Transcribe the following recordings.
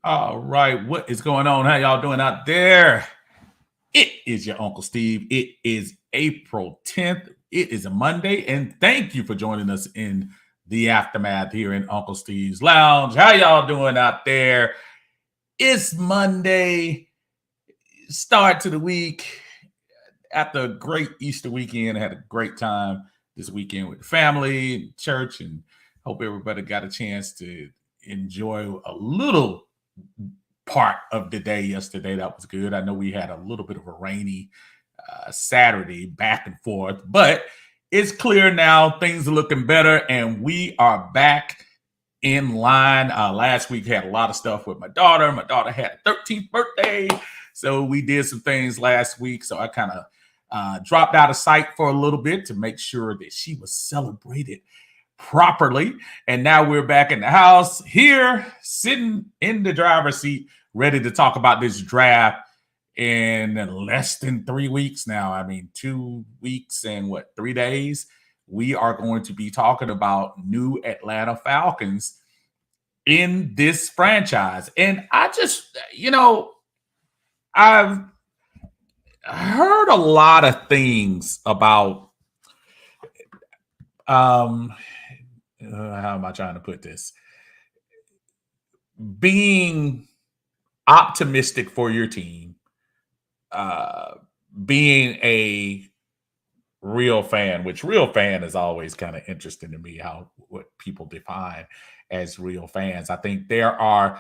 All right, what is going on? How y'all doing out there? It is your Uncle Steve. It is April 10th. It is a Monday, and thank you for joining us in the aftermath here in Uncle Steve's Lounge. How y'all doing out there? It's Monday, start to the week. After a great Easter weekend, I had a great time this weekend with the family, church, and hope everybody got a chance to enjoy a little part of the day yesterday. That was good. I know we had a little bit of a rainy Saturday back and forth, but it's clear now. Things are looking better, and we are back in line. Last week had a lot of stuff with my daughter. My daughter had a 13th birthday, so we did some things last week. So I kind of dropped out of sight for a little bit to make sure that she was celebrated properly. And now we're back in the house here, sitting in the driver's seat, ready to talk about this draft in less than 3 weeks now. I mean, 2 weeks and 3 days. We are going to be talking about new Atlanta Falcons in this franchise. And I just, I've heard a lot of things about how am I trying to put this? Being optimistic for your team, being a real fan, which real fan is always kind of interesting to me, what people define as real fans. I think there are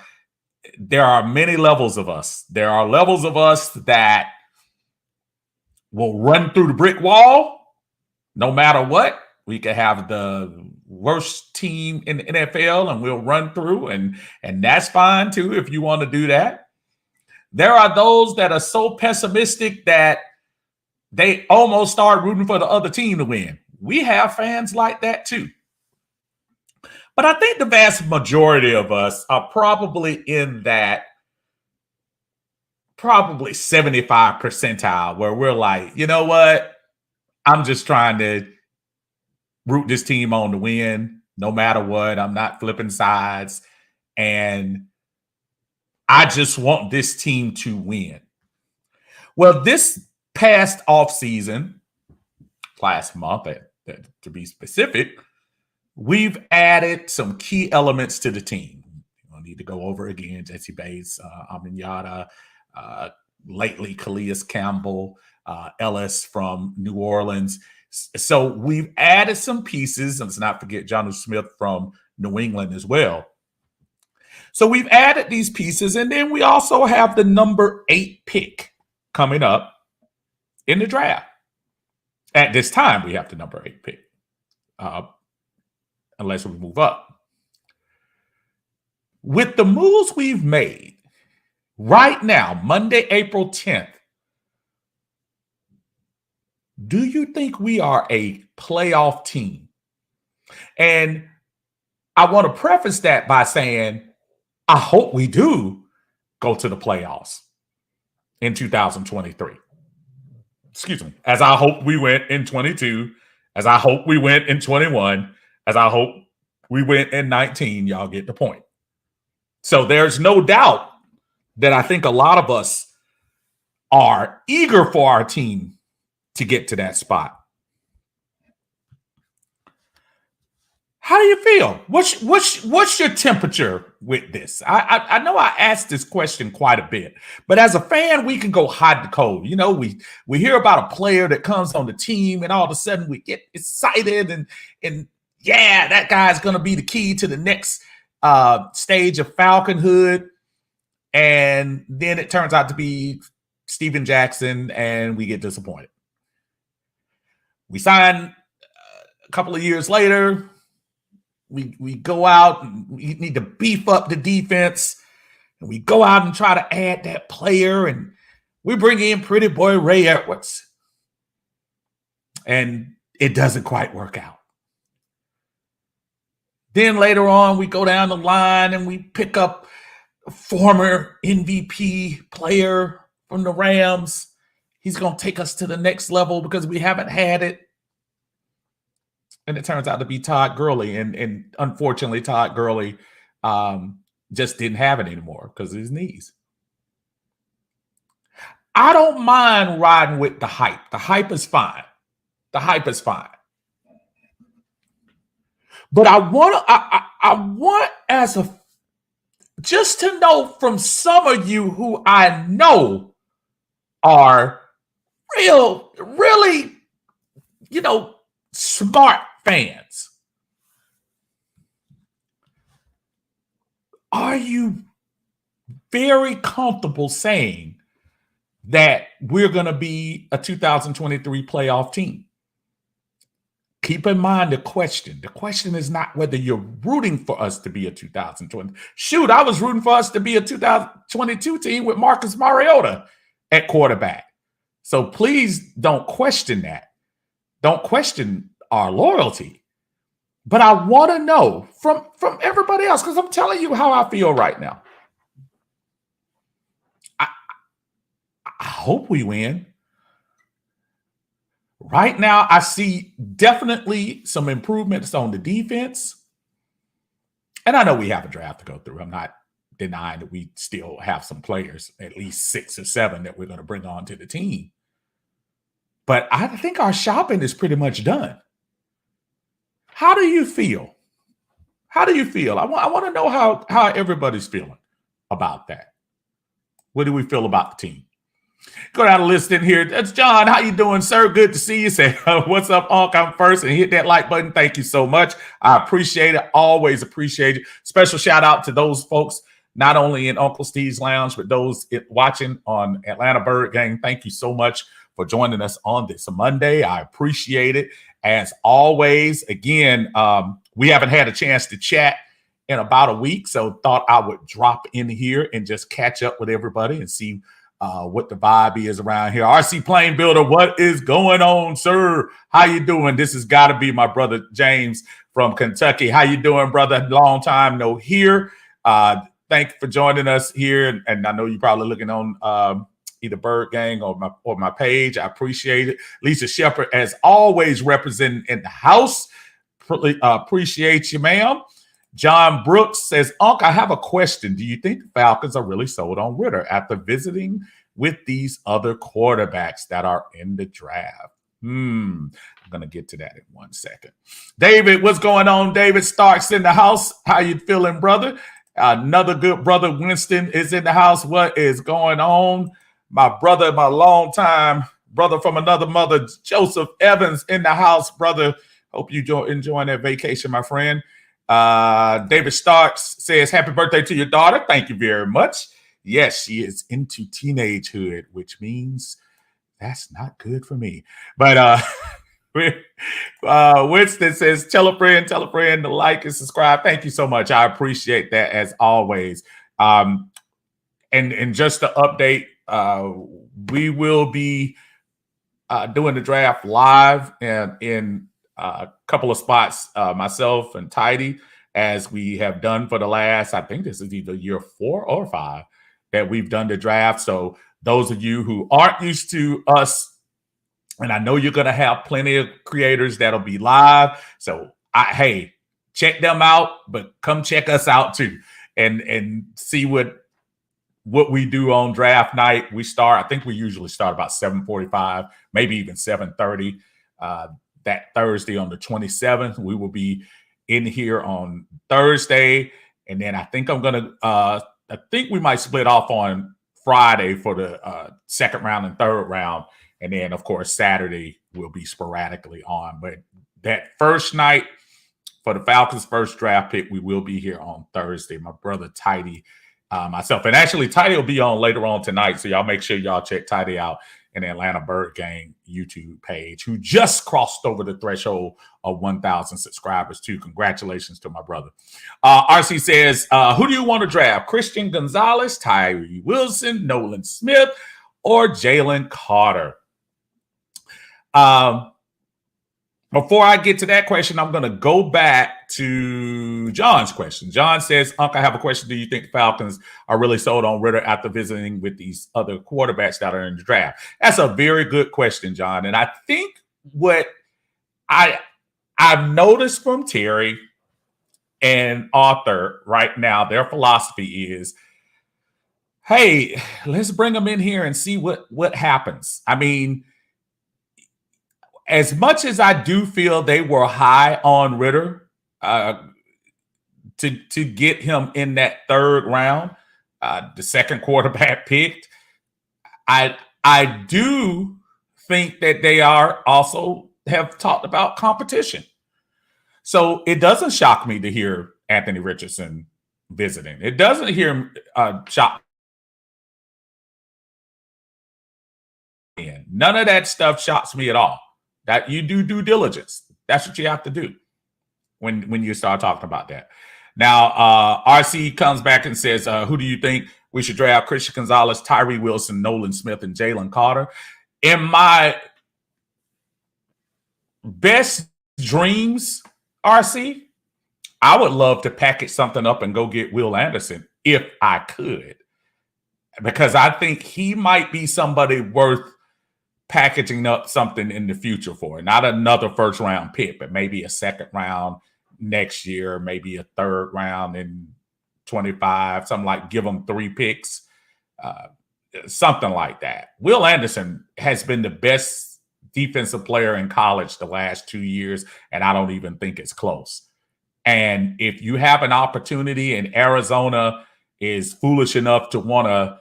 many levels of us. There are levels of us that will run through the brick wall no matter what. We could have the worst team in the NFL and we'll run through, and that's fine too if you want to do that. There are those that are so pessimistic that they almost start rooting for the other team to win. We have fans like that too. But I think the vast majority of us are probably in that probably 75 percentile where we're like, you know what? I'm just trying to root this team on to win no matter what. I'm not flipping sides. And I just want this team to win. Well, this past offseason, last month, to be specific, we've added some key elements to the team. I need to go over again. Jesse Bates, Amin Yada, lately Calais Campbell, Ellis from New Orleans. So we've added some pieces, and let's not forget Jonnu Smith from New England as well. So we've added these pieces, and then we also have the number 8 pick coming up in the draft. At this time, we have the number 8 pick, unless we move up. With the moves we've made right now, Monday, April 10th, do you think we are a playoff team? And I want to preface that by saying, I hope we do go to the playoffs in 2023. Excuse me. As I hope we went in 22, as I hope we went in 21, as I hope we went in 19. Y'all get the point. So there's no doubt that I think a lot of us are eager for our team to get to that spot. How do you feel? What's your temperature with this? I know I asked this question quite a bit, but as a fan, we can go hot and cold. You know, we hear about a player that comes on the team, and all of a sudden we get excited, and yeah, that guy's going to be the key to the next stage of Falconhood, and then it turns out to be Steven Jackson, and we get disappointed. We sign a couple of years later. We go out and we need to beef up the defense. And we go out and try to add that player. And we bring in pretty boy Ray Edwards. And it doesn't quite work out. Then later on, we go down the line and we pick up a former MVP player from the Rams. He's going to take us to the next level because we haven't had it. And it turns out to be Todd Gurley. And unfortunately, Todd Gurley just didn't have it anymore because of his knees. I don't mind riding with the hype. The hype is fine. The hype is fine. But I want as a just to know from some of you who I know are really, smart fans. Are you very comfortable saying that we're going to be a 2023 playoff team? Keep in mind the question. The question is not whether you're rooting for us to be a 2020. Shoot, I was rooting for us to be a 2022 team with Marcus Mariota at quarterback. So please don't question that. Don't question our loyalty. But I want to know from everybody else, because I'm telling you how I feel right now. I hope we win. Right now, I see definitely some improvements on the defense. And I know we have a draft to go through. I'm not denying that we still have some players, at least 6 or 7, that we're going to bring on to the team. But I think our shopping is pretty much done. How do you feel? How do you feel? I want to know how everybody's feeling about that. What do we feel about the team? Go down the list in here. That's John. How you doing, sir? Good to see you. Say, what's up, Unc? I'm first, and hit that like button. Thank you so much. I appreciate it. Always appreciate it. Special shout out to those folks, not only in Uncle Steve's Lounge, but those watching on Atlanta Bird Gang. Thank you so much for joining us on this Monday. I appreciate it. As always, again, we haven't had a chance to chat in about a week, so thought I would drop in here and just catch up with everybody and see what the vibe is around here. RC Plane Builder, what is going on, sir? How you doing? This has got to be my brother James from Kentucky. How you doing, brother? Long time no hear. Thank you for joining us here, and I know you're probably looking on either Bird Gang or my page. I appreciate it. Lisa Shepard, as always, representing in the house. Appreciate you, ma'am. John Brooks says, Unc, I have a question. Do you think the Falcons are really sold on Ritter after visiting with these other quarterbacks that are in the draft? I'm going to get to that in 1 second. David, what's going on? David Starks in the house. How you feeling, brother? Another good brother, Winston, is in the house. What is going on? My brother, my longtime brother from another mother, Joseph Evans, in the house, brother. Hope you enjoying that vacation, my friend. David Starks says, happy birthday to your daughter. Thank you very much. Yes, she is into teenagehood, which means that's not good for me. But Winston says, tell a friend to like and subscribe. Thank you so much. I appreciate that as always. And just to update, we will be doing the draft live and in a couple of spots, myself and Tidy, as we have done for the last, I think this is either year 4 or 5 that we've done the draft. So those of you who aren't used to us, and I know you're going to have plenty of creators that'll be live. So hey, check them out, but come check us out too, and see what we do on draft night. I think we usually start about 7:45, maybe even 7:30. That Thursday on the 27th, we will be in here on Thursday. And then I think we might split off on Friday for the second round and third round. And then, of course, Saturday will be sporadically on. But that first night for the Falcons' first draft pick, we will be here on Thursday. My brother Tidy, myself, and actually Tidy will be on later on tonight. So y'all make sure y'all check Tidy out in the Atlanta Bird Gang YouTube page, who just crossed over the threshold of 1,000 subscribers too. Congratulations to my brother. RC says, who do you want to draft? Christian Gonzalez, Tyree Wilson, Nolan Smith, or Jalen Carter? Before I get to that question, I'm going to go back to John's question. John says, Unc, I have a question. Do you think the Falcons are really sold on Ritter after visiting with these other quarterbacks that are in the draft? That's a very good question, John. And I think what I've noticed from Terry and Arthur right now, their philosophy is, hey, let's bring them in here and see what happens. I mean, as much as I do feel they were high on Ritter to get him in that third round, the second quarterback picked, I do think that they are also have talked about competition. So it doesn't shock me to hear Anthony Richardson visiting. It doesn't shock me. None of that stuff shocks me at all. That you do due diligence. That's what you have to do when you start talking about that. Now, RC comes back and says, who do you think we should draft? Christian Gonzalez, Tyree Wilson, Nolan Smith, and Jalen Carter. In my best dreams, RC, I would love to package something up and go get Will Anderson if I could, because I think he might be somebody worth packaging up something in the future for. Not another first round pick, but maybe a second round next year, maybe a third round in 25, something like give them 3 picks, something like that. Will Anderson has been the best defensive player in college the last 2 years, and I don't even think it's close. And if you have an opportunity and Arizona is foolish enough to want to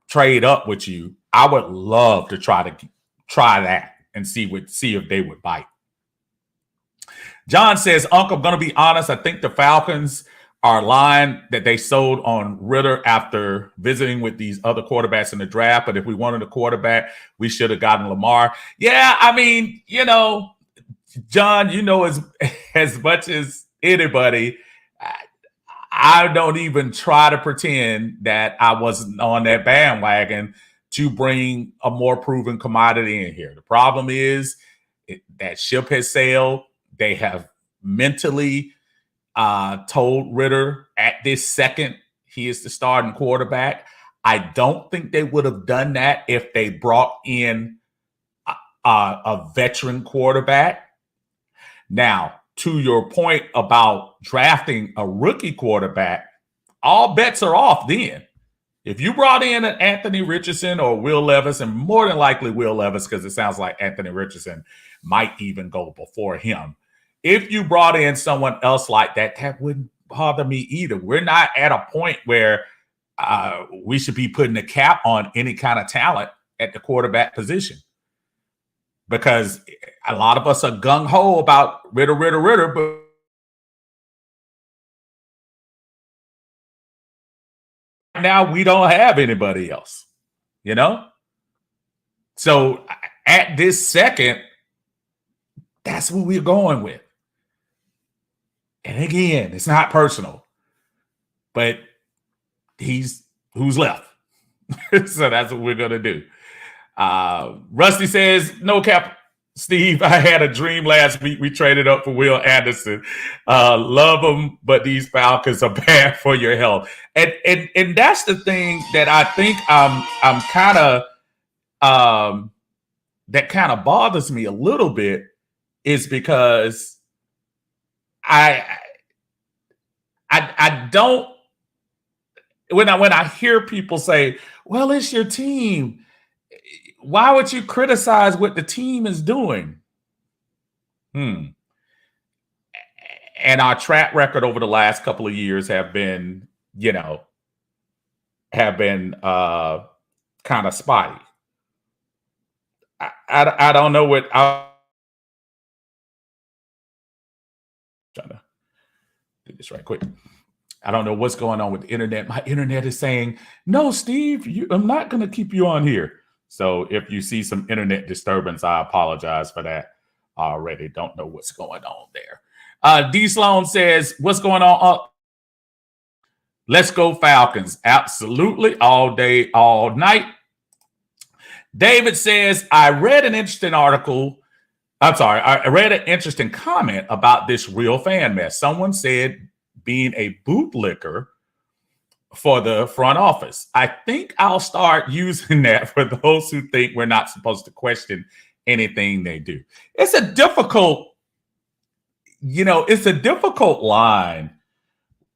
trade up with you, I would love to try that and see if they would bite. John says, Uncle, I'm going to be honest. I think the Falcons are lying that they sold on Ritter after visiting with these other quarterbacks in the draft. But if we wanted a quarterback, we should have gotten Lamar. Yeah, I mean, John, as much as anybody, I don't even try to pretend that I wasn't on that bandwagon to bring a more proven commodity in here. The problem is that ship has sailed. They have mentally told Ritter at this second he is the starting quarterback. I don't think they would have done that if they brought in a veteran quarterback. Now, to your point about drafting a rookie quarterback, all bets are off then. If you brought in an Anthony Richardson or Will Levis, and more than likely Will Levis, because it sounds like Anthony Richardson might even go before him. If you brought in someone else like that, that wouldn't bother me either. We're not at a point where we should be putting a cap on any kind of talent at the quarterback position, because a lot of us are gung-ho about Ritter, but now we don't have anybody else, So at this second, that's what we're going with. And again, it's not personal, but who's left. So that's what we're going to do. Rusty says, no cap, Steve. I had a dream last week. We traded up for Will Anderson. Love them, but these Falcons are bad for your health. And that's the thing that I think I'm kind of that kind of bothers me a little bit, is because I don't, when I hear people say, well, it's your team, why would you criticize what the team is doing? And our track record over the last couple of years have been kind of spotty. I don't know what I'm trying to do this right quick. I don't know what's going on with the internet. My internet is saying, no, Steve, I'm not going to keep you on here. So if you see some internet disturbance, I apologize for that. I already don't know what's going on there. D. Sloan says, what's going on? Let's go Falcons. Absolutely. All day, all night. David says, I read an interesting comment about this real fan mess. Someone said being a bootlicker for the front office. I think I'll start using that for those who think we're not supposed to question anything they do. It's a difficult it's a difficult line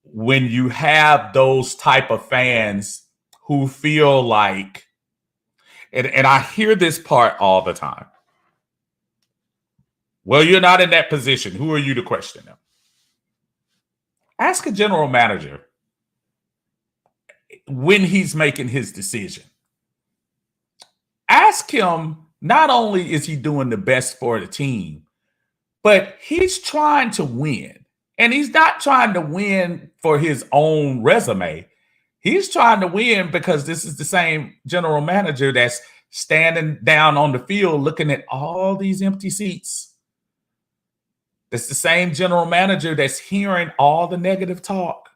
when you have those type of fans who feel like, and I hear this part all the time. Well, you're not in that position. Who are you to question them? Ask a general manager when he's making his decision. Ask him, not only is he doing the best for the team, but he's trying to win. And he's not trying to win for his own resume. He's trying to win because this is the same general manager that's standing down on the field looking at all these empty seats. It's the same general manager that's hearing all the negative talk.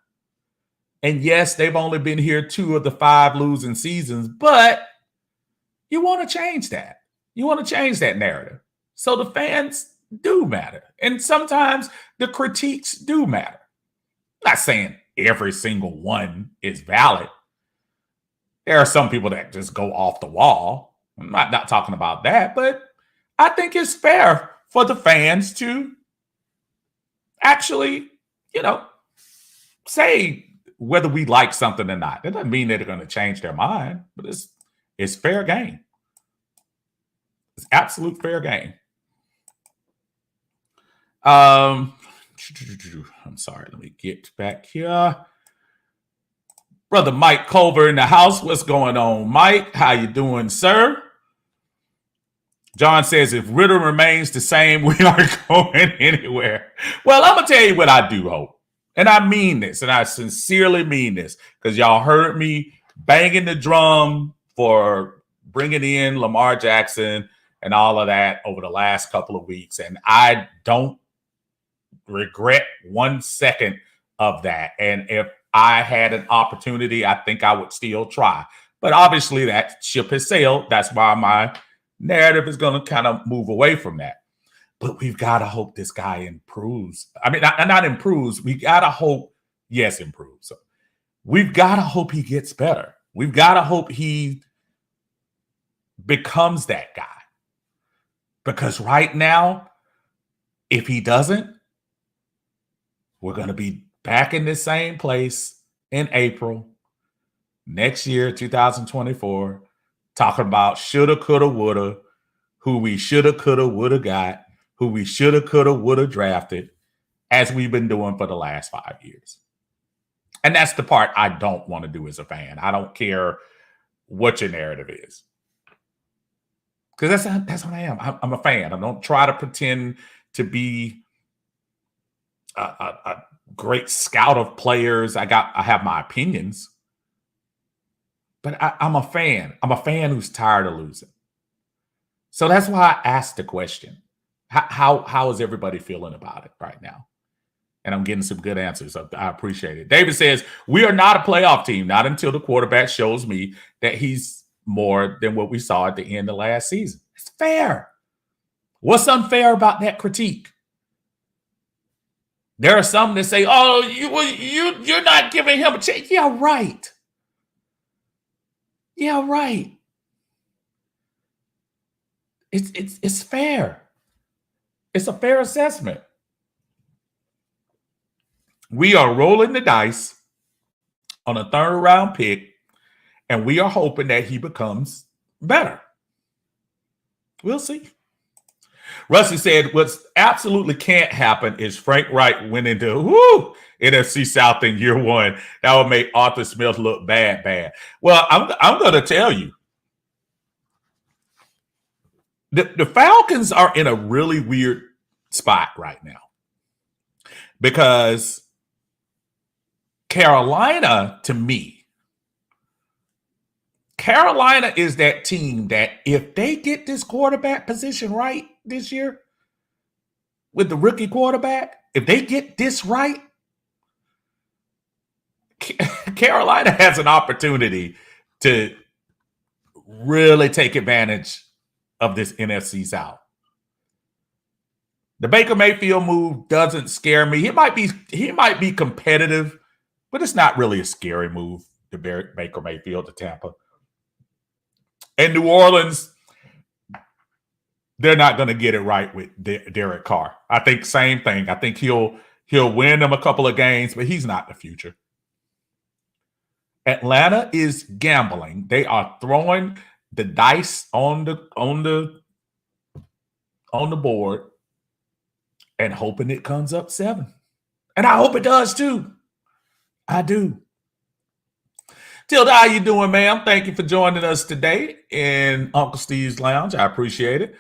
And yes, they've only been here 2 of the 5 losing seasons, but you want to change that. You want to change that narrative. So the fans do matter. And sometimes the critiques do matter. I'm not saying every single one is valid. There are some people that just go off the wall. I'm not talking about that, but I think it's fair for the fans to actually, say whether we like something or not. That doesn't mean that they're going to change their mind, but it's fair game. It's absolute fair game. I'm sorry. Let me get back here. Brother Mike Culver in the house. What's going on, Mike? How you doing, sir? John says, if Ritter remains the same, we aren't going anywhere. Well, I'm going to tell you what I do hope. And I mean this, and I sincerely mean this, because y'all heard me banging the drum for bringing in Lamar Jackson and all of that over the last couple of weeks. And I don't regret 1 second of that. And if I had an opportunity, I think I would still try. But obviously that ship has sailed. That's why my narrative is going to kind of move away from that. But we've got to hope this guy improves. I mean, not improves. We got to hope, yes, improves. So we've got to hope he gets better. We've got to hope he becomes that guy. Because right now, if he doesn't, we're going to be back in the same place in April next year, 2024, talking about shoulda, coulda, woulda, who we shoulda, coulda, woulda got, who we shoulda, coulda, woulda drafted, as we've been doing for the last 5 years. And that's the part I don't want to do as a fan. I don't care what your narrative is. Because that's what I am. I'm a fan. I don't try to pretend to be a great scout of players. I have my opinions. But I'm a fan. I'm a fan who's tired of losing. So that's why I asked the question. How is everybody feeling about it right now? And I'm getting some good answers. I appreciate it. David says, we are not a playoff team, not until the quarterback shows me that he's more than what we saw at the end of last season. It's fair. What's unfair about that critique? There are some that say, oh, you're not giving him a chance. Yeah, right. Yeah, right. It's fair. It's a fair assessment. We are rolling the dice on a 3rd round pick, and we are hoping that he becomes better. We'll see. Rusty said, what absolutely can't happen is Frank Wright went into NFC South in year 1. That would make Arthur Smith look bad. Well, I'm going to tell you, the Falcons are in a really weird spot right now because Carolina, to me, Carolina is that team that if they get this quarterback position right this year with the rookie quarterback, if they get this right, Carolina has an opportunity to really take advantage of this NFC South. The Baker Mayfield move doesn't scare me. He might be competitive, but it's not really a scary move, the Baker Mayfield to Tampa. And New Orleans, they're not going to get it right with Derek Carr. I think same thing. I think he'll win them a couple of games, but he's not the future. Atlanta is gambling. They are throwing the dice on the board and hoping it comes up 7. And I hope it does too. I do. Tilda, how you doing, ma'am? Thank you for joining us today in Uncle Steve's Lounge. I appreciate it.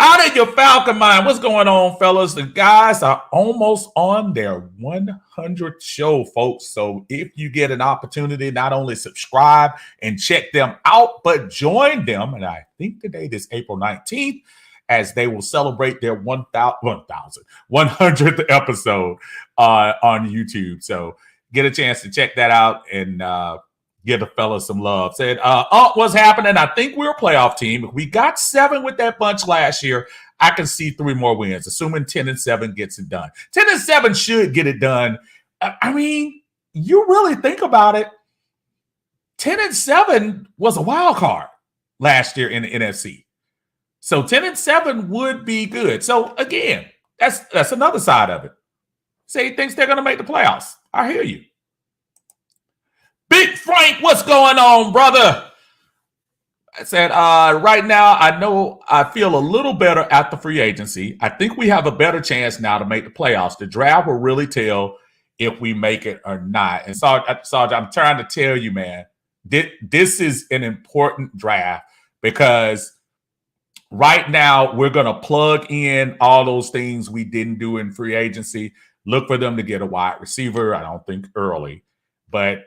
Out of your Falcon mind, what's going on, fellas? The guys are almost on their 100th show, folks. So if you get an opportunity, not only subscribe and check them out, but join them. And I think the date is April 19th, as they will celebrate their 100th episode on YouTube. So get a chance to check that out and give the fellas some love. Said, what's happening? I think we're a playoff team. We got 7 with that bunch last year. I can see 3 more wins, assuming 10-7 gets it done. 10-7 should get it done. I mean, you really think about it. 10-7 was a wild card last year in the NFC. So 10-7 would be good. So again, that's another side of it. Say he thinks they're going to make the playoffs. I hear you. Big Frank, what's going on, brother? I said, right now, I know I feel a little better at the free agency. I think we have a better chance now to make the playoffs. The draft will really tell if we make it or not. And Sarge, I'm trying to tell you, man, this is an important draft because right now we're going to plug in all those things we didn't do in free agency. Look for them to get a wide receiver. I don't think early, but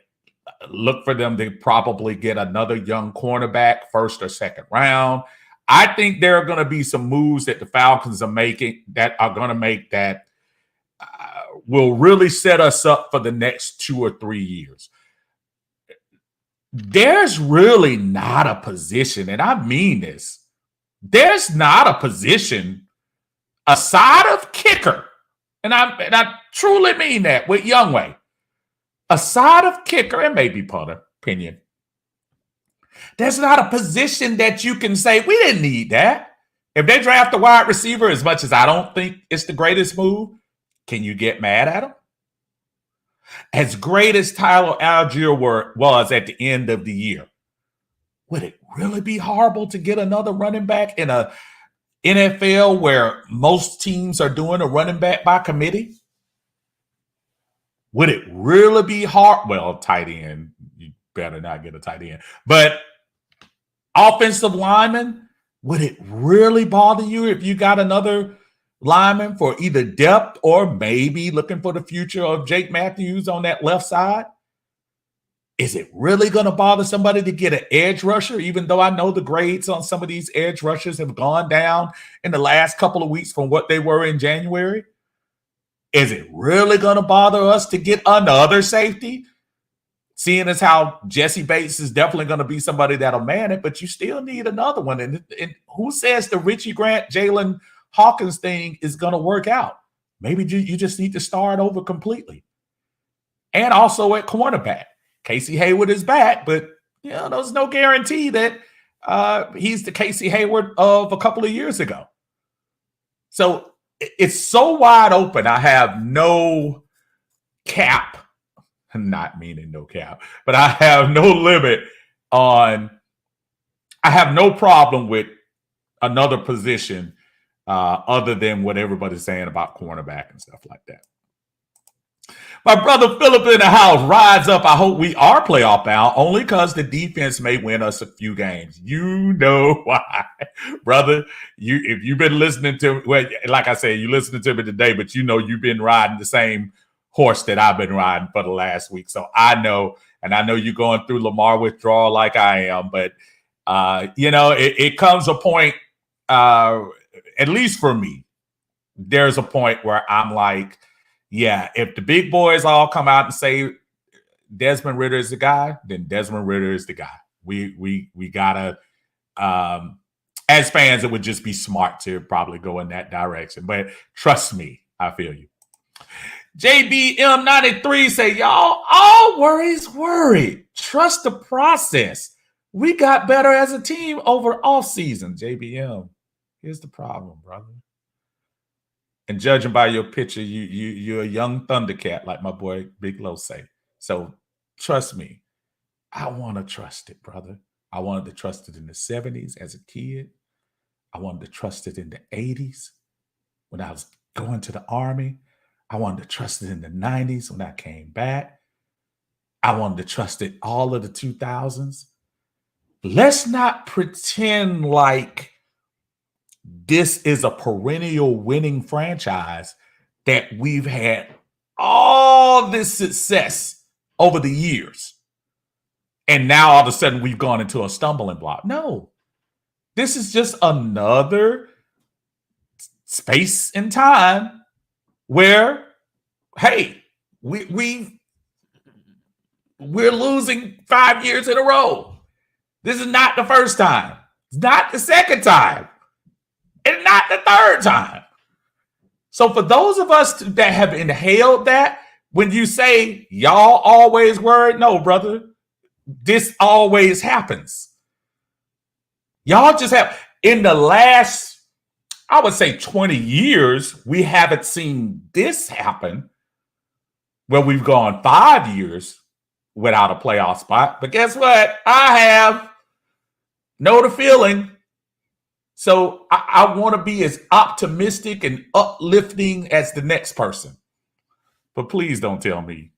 look for them to probably get another young cornerback, first or second round. I think there are going to be some moves that the Falcons are making that are going to make that will really set us up for the next 2 or 3 years. There's really not a position, and I mean this, there's not a position aside of kicker, and I truly mean that with Youngway. Aside of kicker and maybe punter, opinion, there's not a position that you can say, we didn't need that. If they draft a wide receiver, as much as I don't think it's the greatest move, can you get mad at them? As great as Tyler Algier was at the end of the year, would it really be horrible to get another running back in a NFL where most teams are doing a running back by committee? Would it really be hard? Well, tight end, you better not get a tight end. But offensive lineman, would it really bother you if you got another lineman for either depth or maybe looking for the future of Jake Matthews on that left side? Is it really going to bother somebody to get an edge rusher, even though I know the grades on some of these edge rushers have gone down in the last couple of weeks from what they were in January? Is it really going to bother us to get another safety? Seeing as how Jesse Bates is definitely going to be somebody that'll man it, but you still need another one. And who says the Richie Grant, Jalen Hawkins thing is going to work out? Maybe you just need to start over completely. And also at cornerback, Casey Hayward is back, but there's no guarantee that he's the Casey Hayward of a couple of years ago. So it's so wide open. I have no cap, not meaning no cap, but I have no limit on, I have no problem with another position other than what everybody's saying about cornerback and stuff like that. My brother Philip in the house rides up. I hope we are playoff bound only because the defense may win us a few games. You know why, brother. If you've been listening to, well, like I said, you listening to me today, but you've been riding the same horse that I've been riding for the last week. So I know, and I know you're going through Lamar withdrawal like I am, but it comes a point, at least for me, there's a point where I'm like, yeah, if the big boys all come out and say Desmond Ridder is the guy, then Desmond Ridder is the guy. We gotta, as fans, it would just be smart to probably go in that direction. But trust me, I feel you. JBM93 say, y'all, all worries worried. Trust the process. We got better as a team over off season, JBM. Here's the problem, brother. And judging by your picture, you're a young Thundercat, like my boy Big Low say. So trust me, I want to trust it, brother. I wanted to trust it in the 70s as a kid. I wanted to trust it in the 80s when I was going to the Army. I wanted to trust it in the 90s when I came back. I wanted to trust it all of the 2000s. Let's not pretend like this is a perennial winning franchise that we've had all this success over the years. And now all of a sudden we've gone into a stumbling block. No, this is just another space and time where, hey, we're losing 5 years in a row. This is not the first time. It's not the second time. And not the third time. So for those of us that have inhaled that, when you say y'all always worried, no, brother, this always happens. Y'all just have, in the last, I would say 20 years, we haven't seen this happen where we've gone 5 years without a playoff spot. But guess what? I have. Know the feeling. So I want to be as optimistic and uplifting as the next person. But please don't tell me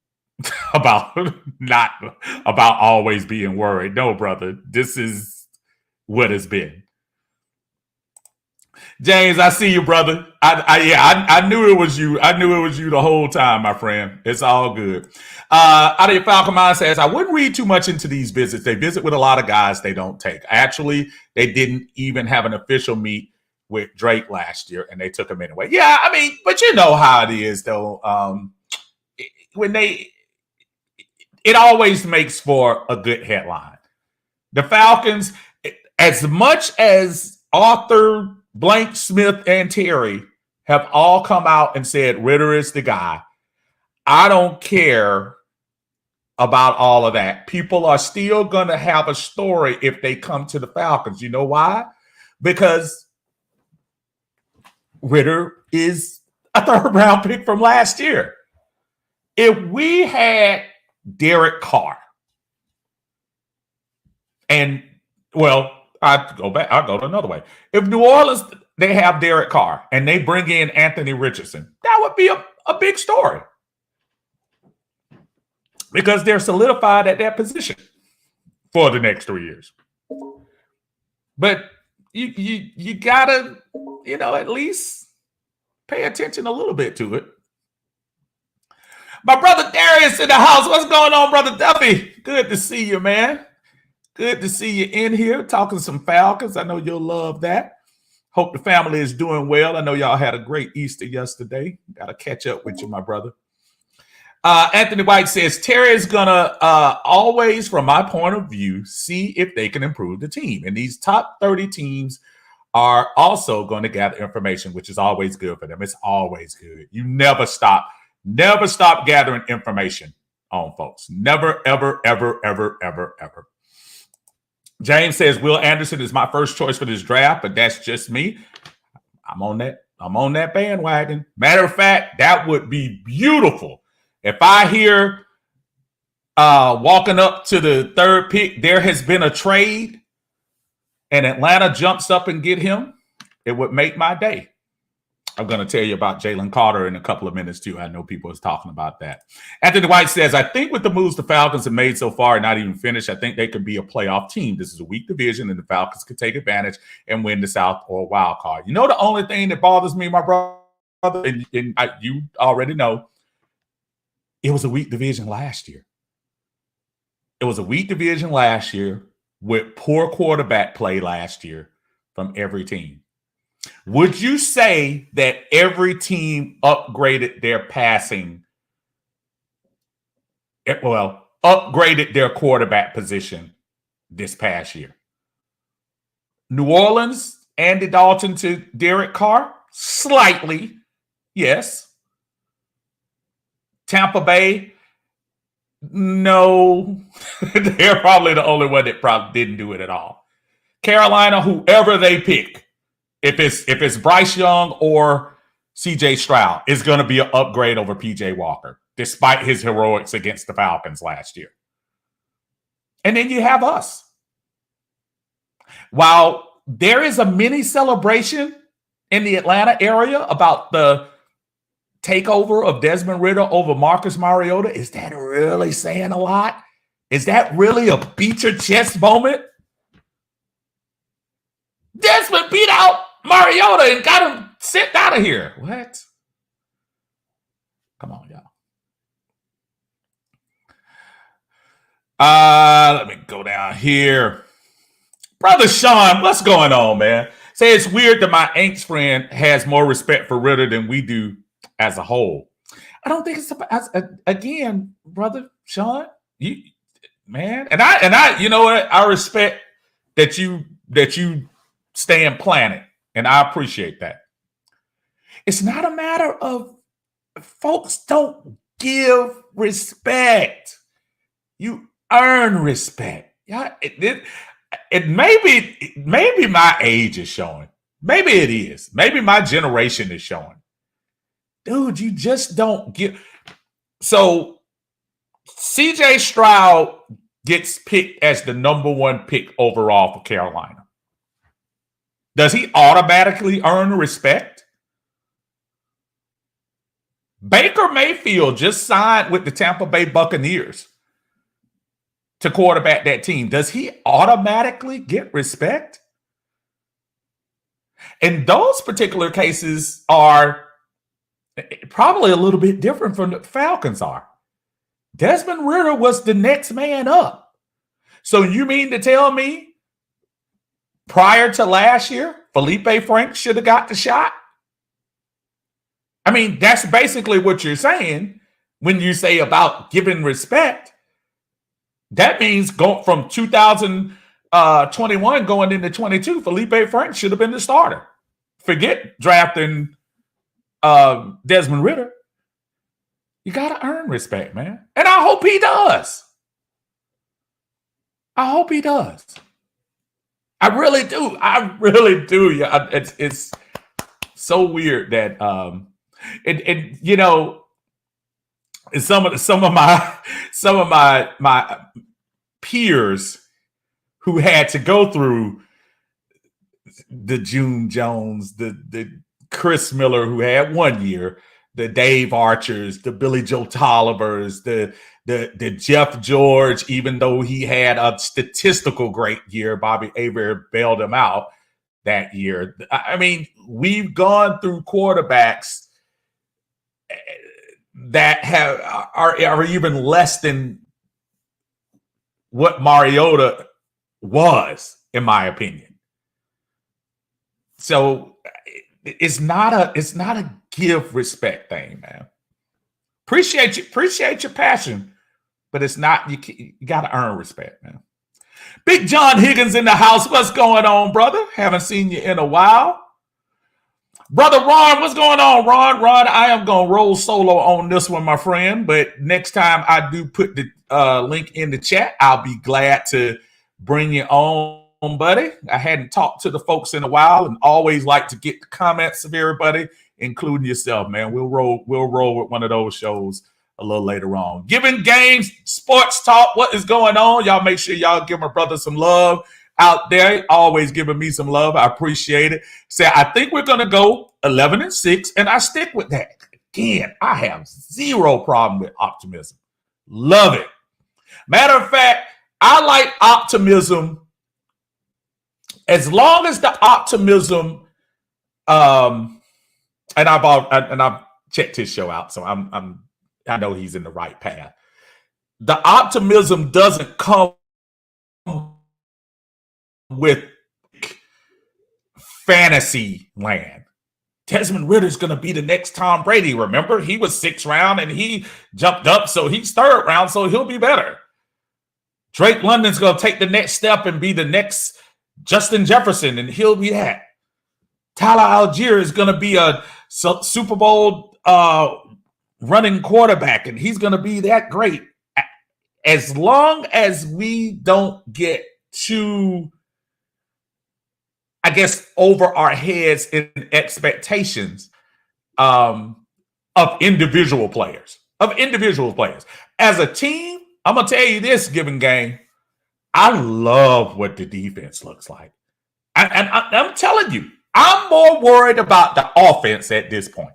about not about always being worried. No, brother, this is what it's been. James, I see you, brother. I knew it was you. I knew it was you the whole time, my friend. It's all good. Out of your Falcon Mind says, I wouldn't read too much into these visits. They visit with a lot of guys they don't take. Actually, they didn't even have an official meet with Drake last year, and they took him anyway. Yeah, I mean, but you know how it is, though. It always makes for a good headline. The Falcons, as much as Arthur, Blank, Smith, and Terry have all come out and said Ritter is the guy, I don't care about all of that. People are still going to have a story if they come to the Falcons. You know why? Because Ritter is a third-round pick from last year. If we had Derek Carr, and, well, I'll go to another way. If New Orleans, they have Derek Carr, and they bring in Anthony Richardson, that would be a big story. Because they're solidified at that position for the next 3 years. But you gotta, at least pay attention a little bit to it. My brother Darius in the house. What's going on, brother Duffy? Good to see you, man. Good to see you in here talking some Falcons. I know you'll love that. Hope the family is doing well. I know y'all had a great Easter yesterday. Got to catch up with you, my brother. Anthony White says, Terry is going to always, from my point of view, see if they can improve the team. And these top 30 teams are also going to gather information, which is always good for them. It's always good. You never stop gathering information on folks. Never, ever, ever, ever, ever, ever. James says, Will Anderson is my first choice for this draft, but that's just me. I'm on that bandwagon. Matter of fact, that would be beautiful. If I hear walking up to the third pick, there has been a trade and Atlanta jumps up and get him, it would make my day. I'm going to tell you about Jalen Carter in a couple of minutes, too. I know people is talking about that. Anthony White says, I think with the moves the Falcons have made so far and not even finished, I think they could be a playoff team. This is a weak division, and the Falcons could take advantage and win the South or a wild card. You know, the only thing that bothers me, my brother, and you already know, it was a weak division last year. It was a weak division last year with poor quarterback play last year from every team. Would you say that every team upgraded their passing, upgraded their quarterback position this past year? New Orleans, Andy Dalton to Derek Carr? Slightly, yes. Tampa Bay? No. They're probably the only one that probably didn't do it at all. Carolina, whoever they pick, If it's Bryce Young or CJ Stroud, it's going to be an upgrade over PJ Walker, despite his heroics against the Falcons last year. And then you have us. While there is a mini celebration in the Atlanta area about the takeover of Desmond Ridder over Marcus Mariota, is that really saying a lot? Is that really a beat your chest moment? Desmond beat out Mariota and got him sent out of here. What? Come on, y'all. Let me go down here. Brother Sean, what's going on, man? Say it's weird that my Aints friend has more respect for Ridder than we do as a whole. I don't think it's again, brother Sean. Man, and I, you know what? I respect that you stay in planet, and I appreciate that. It's not a matter of folks don't give respect. You earn respect. Yeah, it maybe my age is showing. Maybe it is. Maybe my generation is showing. Dude, you just don't give. So CJ Stroud gets picked as the number one pick overall for Carolina. Does he automatically earn respect? Baker Mayfield just signed with the Tampa Bay Buccaneers to quarterback that team. Does he automatically get respect? And those particular cases are probably a little bit different from the Falcons are. Desmond Ridder was the next man up. So you mean to tell me prior to last year, Felipe Franks should have got the shot? I mean, that's basically what you're saying when you say about giving respect. That means going from 2021 going into 22, Felipe Franks should have been the starter. Forget drafting Desmond Ridder. You got to earn respect, man. And I hope he does. I hope he does. I really do. I really do. Yeah, it's so weird that and you know, some of my peers who had to go through the June Jones, the Chris Miller who had 1 year, the Dave Archers, the Billy Joe Tollivers, the Jeff George, even though he had a statistical great year, Bobby Aver bailed him out that year. I mean, we've gone through quarterbacks that are even less than what Mariota was, in my opinion. So it's not a give respect thing, man. Appreciate your passion, but it's not, you got to earn respect, man. Big John Higgins in the house. What's going on, brother? Haven't seen you in a while. Brother Ron, what's going on, Ron? Ron, I am going to roll solo on this one, my friend, but next time I do put the link in the chat, I'll be glad to bring you on, buddy. I hadn't talked to the folks in a while and always like to get the comments of everybody, including yourself, man. We'll roll with one of those shows a little later on. Giving Games Sports Talk, what is going on? Y'all make sure y'all give my brother some love out there. Always giving me some love. I appreciate it. Say, I think we're going to go 11-6, and I stick with that. Again, I have zero problem with optimism. Love it. Matter of fact, I like optimism as long as the optimism, and I've checked his show out, so I know he's in the right path. The optimism doesn't come with fantasy land. Desmond Ridder's going to be the next Tom Brady. Remember, he was 6th round and he jumped up, so he's 3rd round, so he'll be better. Drake London's going to take the next step and be the next Justin Jefferson, and he'll be that. Tyler Algier is going to be a Super Bowl running quarterback, and he's going to be that great. As long as we don't get too I guess, over our heads in expectations of individual players. As a team, I'm gonna tell you this, given game, I love what the defense looks like. And I'm telling you, I'm more worried about the offense at this point.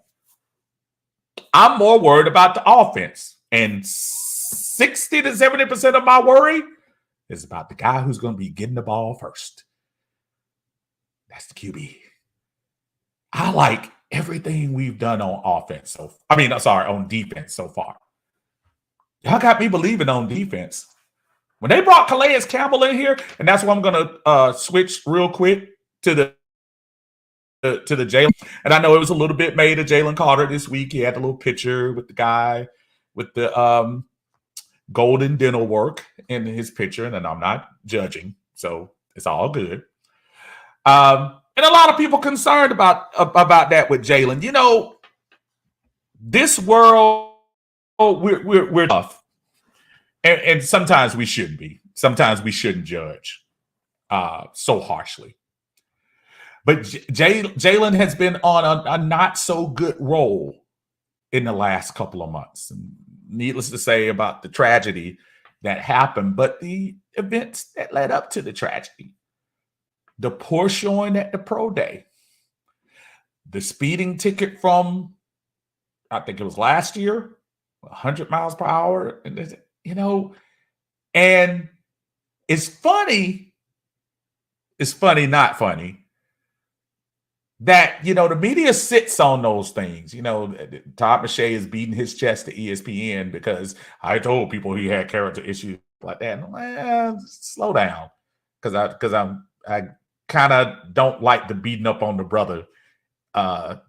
I'm more worried about the offense. And 60 to 70% of my worry is about the guy who's going to be getting the ball first. That's the QB. I like everything we've done on offense. On defense so far. Y'all got me believing on defense. When they brought Calais Campbell in here, and that's why I'm going to switch real quick to the Jalen. And I know it was a little bit made of Jalen Carter this week. He had a little picture with the guy with the golden dental work in his picture, and I'm not judging, so it's all good. And a lot of people concerned about that with Jalen. You know, this world, we're tough, and sometimes we shouldn't be. Sometimes we shouldn't judge so harshly. But Jalen has been on a not so good roll in the last couple of months. And needless to say about the tragedy that happened, but the events that led up to the tragedy, the poor showing at the pro day, the speeding ticket from, I think it was last year, 100 miles per hour, you know, and it's funny, not funny, that, you know, the media sits on those things. You know, Todd McShay is beating his chest to ESPN because I told people he had character issues like that. And I'm like, slow down, because I kind of don't like the beating up on the brother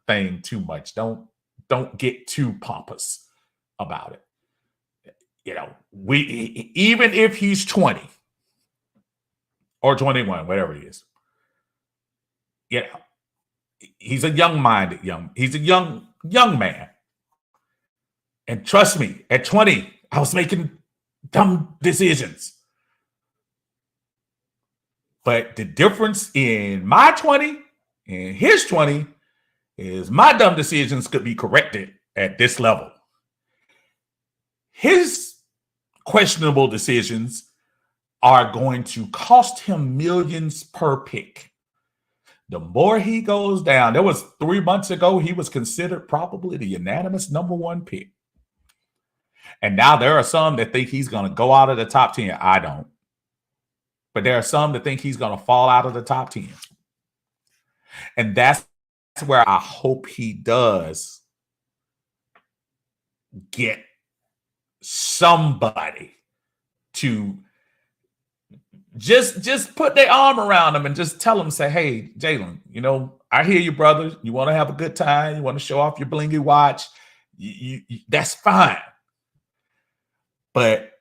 thing too much. Don't get too pompous about it. You know, even if he's 20 or 21, whatever he is, you know, he's a young man. And trust me, at 20, I was making dumb decisions. But the difference in my 20 and his 20 is my dumb decisions could be corrected at this level. His questionable decisions are going to cost him millions per pick. The more he goes down, there was 3 months ago, he was considered probably the unanimous number 1 pick. And now there are some that think he's going to go out of the top 10. I don't. But there are some that think he's going to fall out of the top 10. And that's where I hope he does get somebody to just put their arm around him and just tell him, say, hey, Jalen, you know, I hear you, brother. You want to have a good time. You want to show off your blingy watch. You, that's fine. But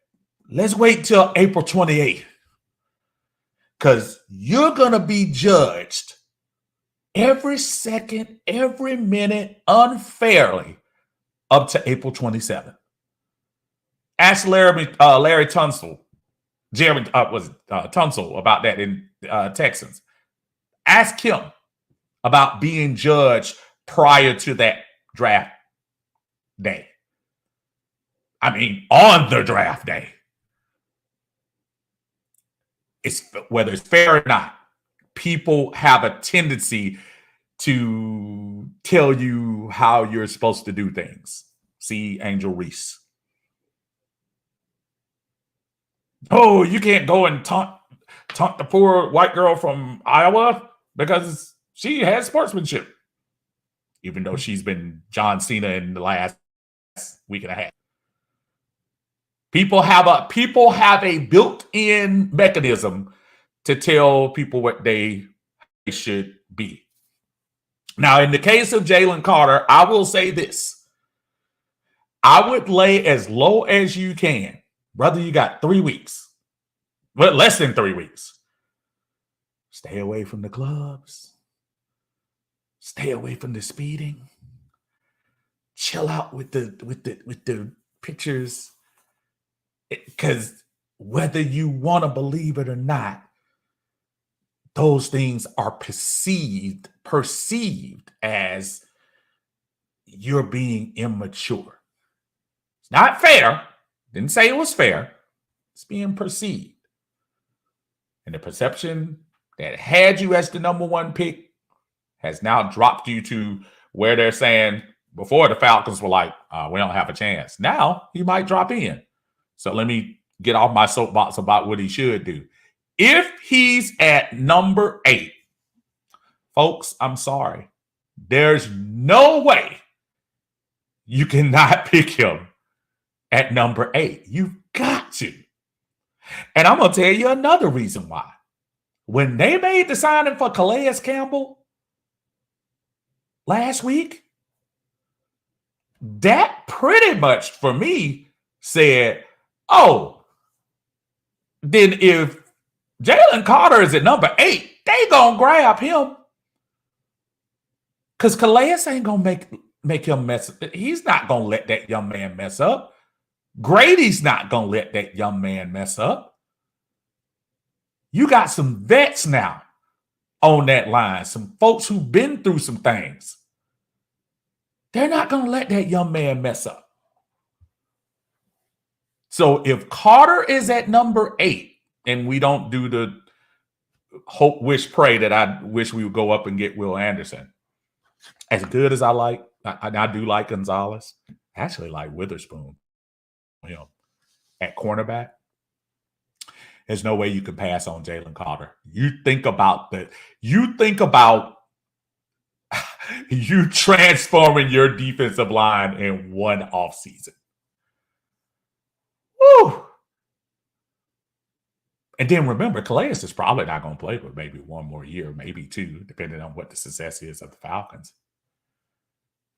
let's wait till April 28th, because you're going to be judged every second, every minute unfairly up to April 27th. Ask Larry Tunsil. Jeremy Tunsil about that in Texans. Ask him about being judged prior to that draft day. I mean, on the draft day. It's whether it's fair or not, people have a tendency to tell you how you're supposed to do things. See Angel Reese. Oh, you can't go and taunt the poor white girl from Iowa because she has sportsmanship, even though she's been John Cena in the last week and a half. People have a built-in mechanism to tell people what they should be. Now, in the case of Jalen Carter, I will say this. I would lay as low as you can. Brother, you got 3 weeks. Well, less than 3 weeks. Stay away from the clubs. Stay away from the speeding. Chill out with the pictures. Because whether you want to believe it or not, those things are perceived as you're being immature. It's not fair. Didn't say it was fair. It's being perceived. And the perception that had you as the number one pick has now dropped you to where they're saying before the Falcons were like, we don't have a chance. Now he might drop in. So let me get off my soapbox about what he should do. If he's at number 8, folks, I'm sorry. There's no way you cannot pick him at number 8. You've got to. And I'm going to tell you another reason why. When they made the signing for Calais Campbell last week, that pretty much for me said, oh, then if Jalen Carter is at number 8, they going to grab him. Because Calais ain't going to make him mess up. He's not going to let that young man mess up. Grady's not going to let that young man mess up. You got some vets now on that line, some folks who've been through some things. They're not going to let that young man mess up. So if Carter is at number 8, and we don't do the hope, wish, pray that I wish we would go up and get Will Anderson. As good as I do like Gonzalez. I actually like Witherspoon. At cornerback, there's no way you can pass on Jalen Carter. You think about you transforming your defensive line in one offseason. Woo! And then remember, Calais is probably not going to play for maybe one more year, maybe 2, depending on what the success is of the Falcons.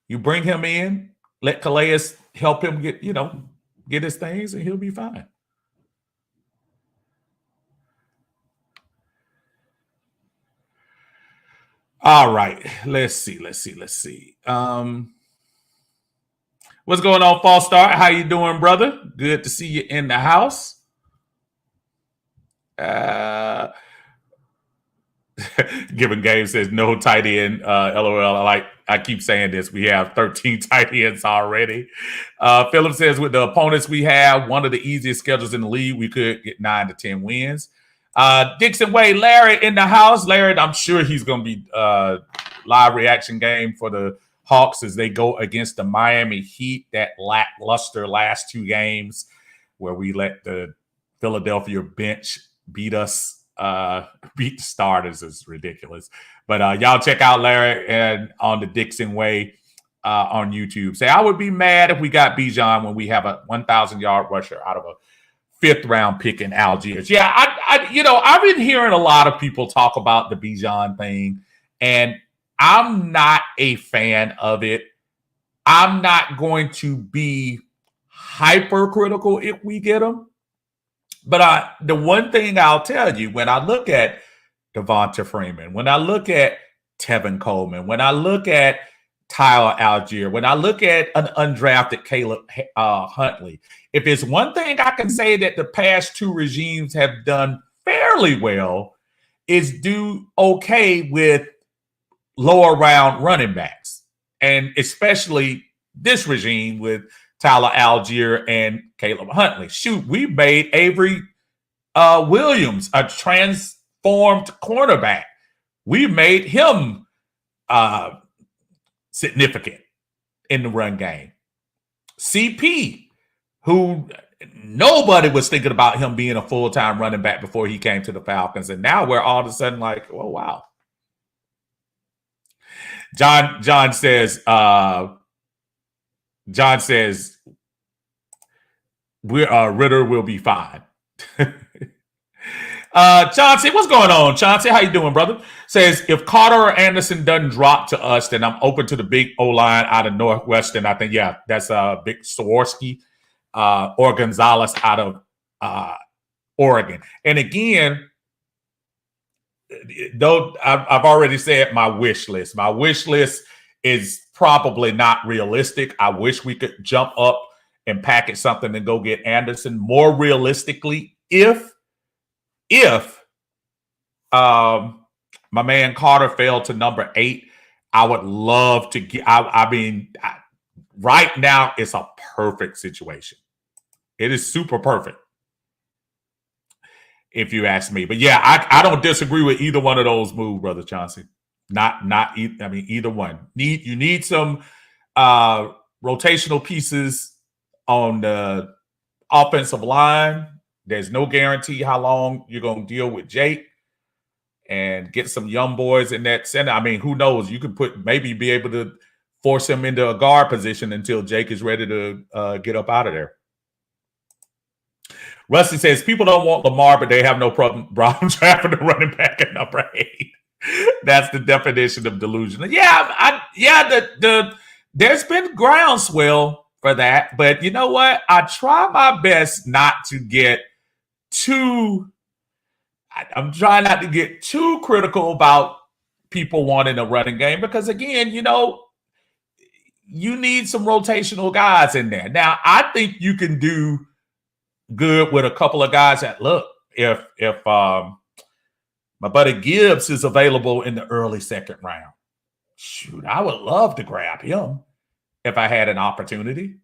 You bring him in, let Calais help him get his things, and he'll be fine. All right. Let's see. What's going on, False Start? How you doing, brother? Good to see you in the house. Given Game says no tight end. LOL. I keep saying this. We have 13 tight ends already. Philip says with the opponents we have, one of the easiest schedules in the league, we could get 9 to 10 wins. Dixon Way, Larry in the house. Larry, I'm sure he's going to be live reaction game for the Hawks as they go against the Miami Heat. That lackluster last 2 games where we let the Philadelphia bench beat us, beat the starters is ridiculous. But y'all check out Larry and on the Dixon Way on YouTube. Say, I would be mad if we got Bijan when we have a 1,000-yard rusher out of a 5th-round pick in Algiers. Yeah, I've been hearing a lot of people talk about the Bijan thing, and I'm not a fan of it. I'm not going to be hypercritical if we get him. But the one thing I'll tell you, when I look at Devonta Freeman, when I look at Tevin Coleman, when I look at Tyler Algier, when I look at an undrafted Caleb Huntley, if it's one thing I can say that the past 2 regimes have done fairly well, is do okay with lower round running backs. And especially this regime with Tyler Algier and Caleb Huntley. Shoot, we made Avery Williams a transformed cornerback. We made him significant in the run game. CP, who nobody was thinking about him being a full-time running back before he came to the Falcons. And now we're all of a sudden like, oh, wow. John says, Ritter will be fine. Chauncey, what's going on? Chauncey, how you doing, brother? Says, if Carter or Anderson doesn't drop to us, then I'm open to the big O-line out of Northwestern. I think, yeah, that's Vic Sawarski or Gonzalez out of Oregon. And again, though I've already said my wish list. My wish list is probably not realistic. I wish we could jump up and package something and go get Anderson. More realistically, if My man Carter fell to number 8. I would love to get. Right now it's a perfect situation. It is super perfect, if you ask me. But yeah, I don't disagree with either one of those moves, Brother Chauncey. Either one. You need some rotational pieces on the offensive line. There's no guarantee how long you're going to deal with Jake, and get some young boys in that center. I mean, who knows? You could maybe be able to force him into a guard position until Jake is ready to get up out of there. Rusty says people don't want Lamar, but they have no problem drafting the running back at number 8. That's the definition of delusional. Yeah, there's been groundswell for that, but you know what? I try my best not to get too. I'm trying not to get too critical about people wanting a running game because, again, you need some rotational guys in there. Now, I think you can do good with a couple of guys that look. If my buddy Gibbs is available in the early second round, shoot, I would love to grab him if I had an opportunity.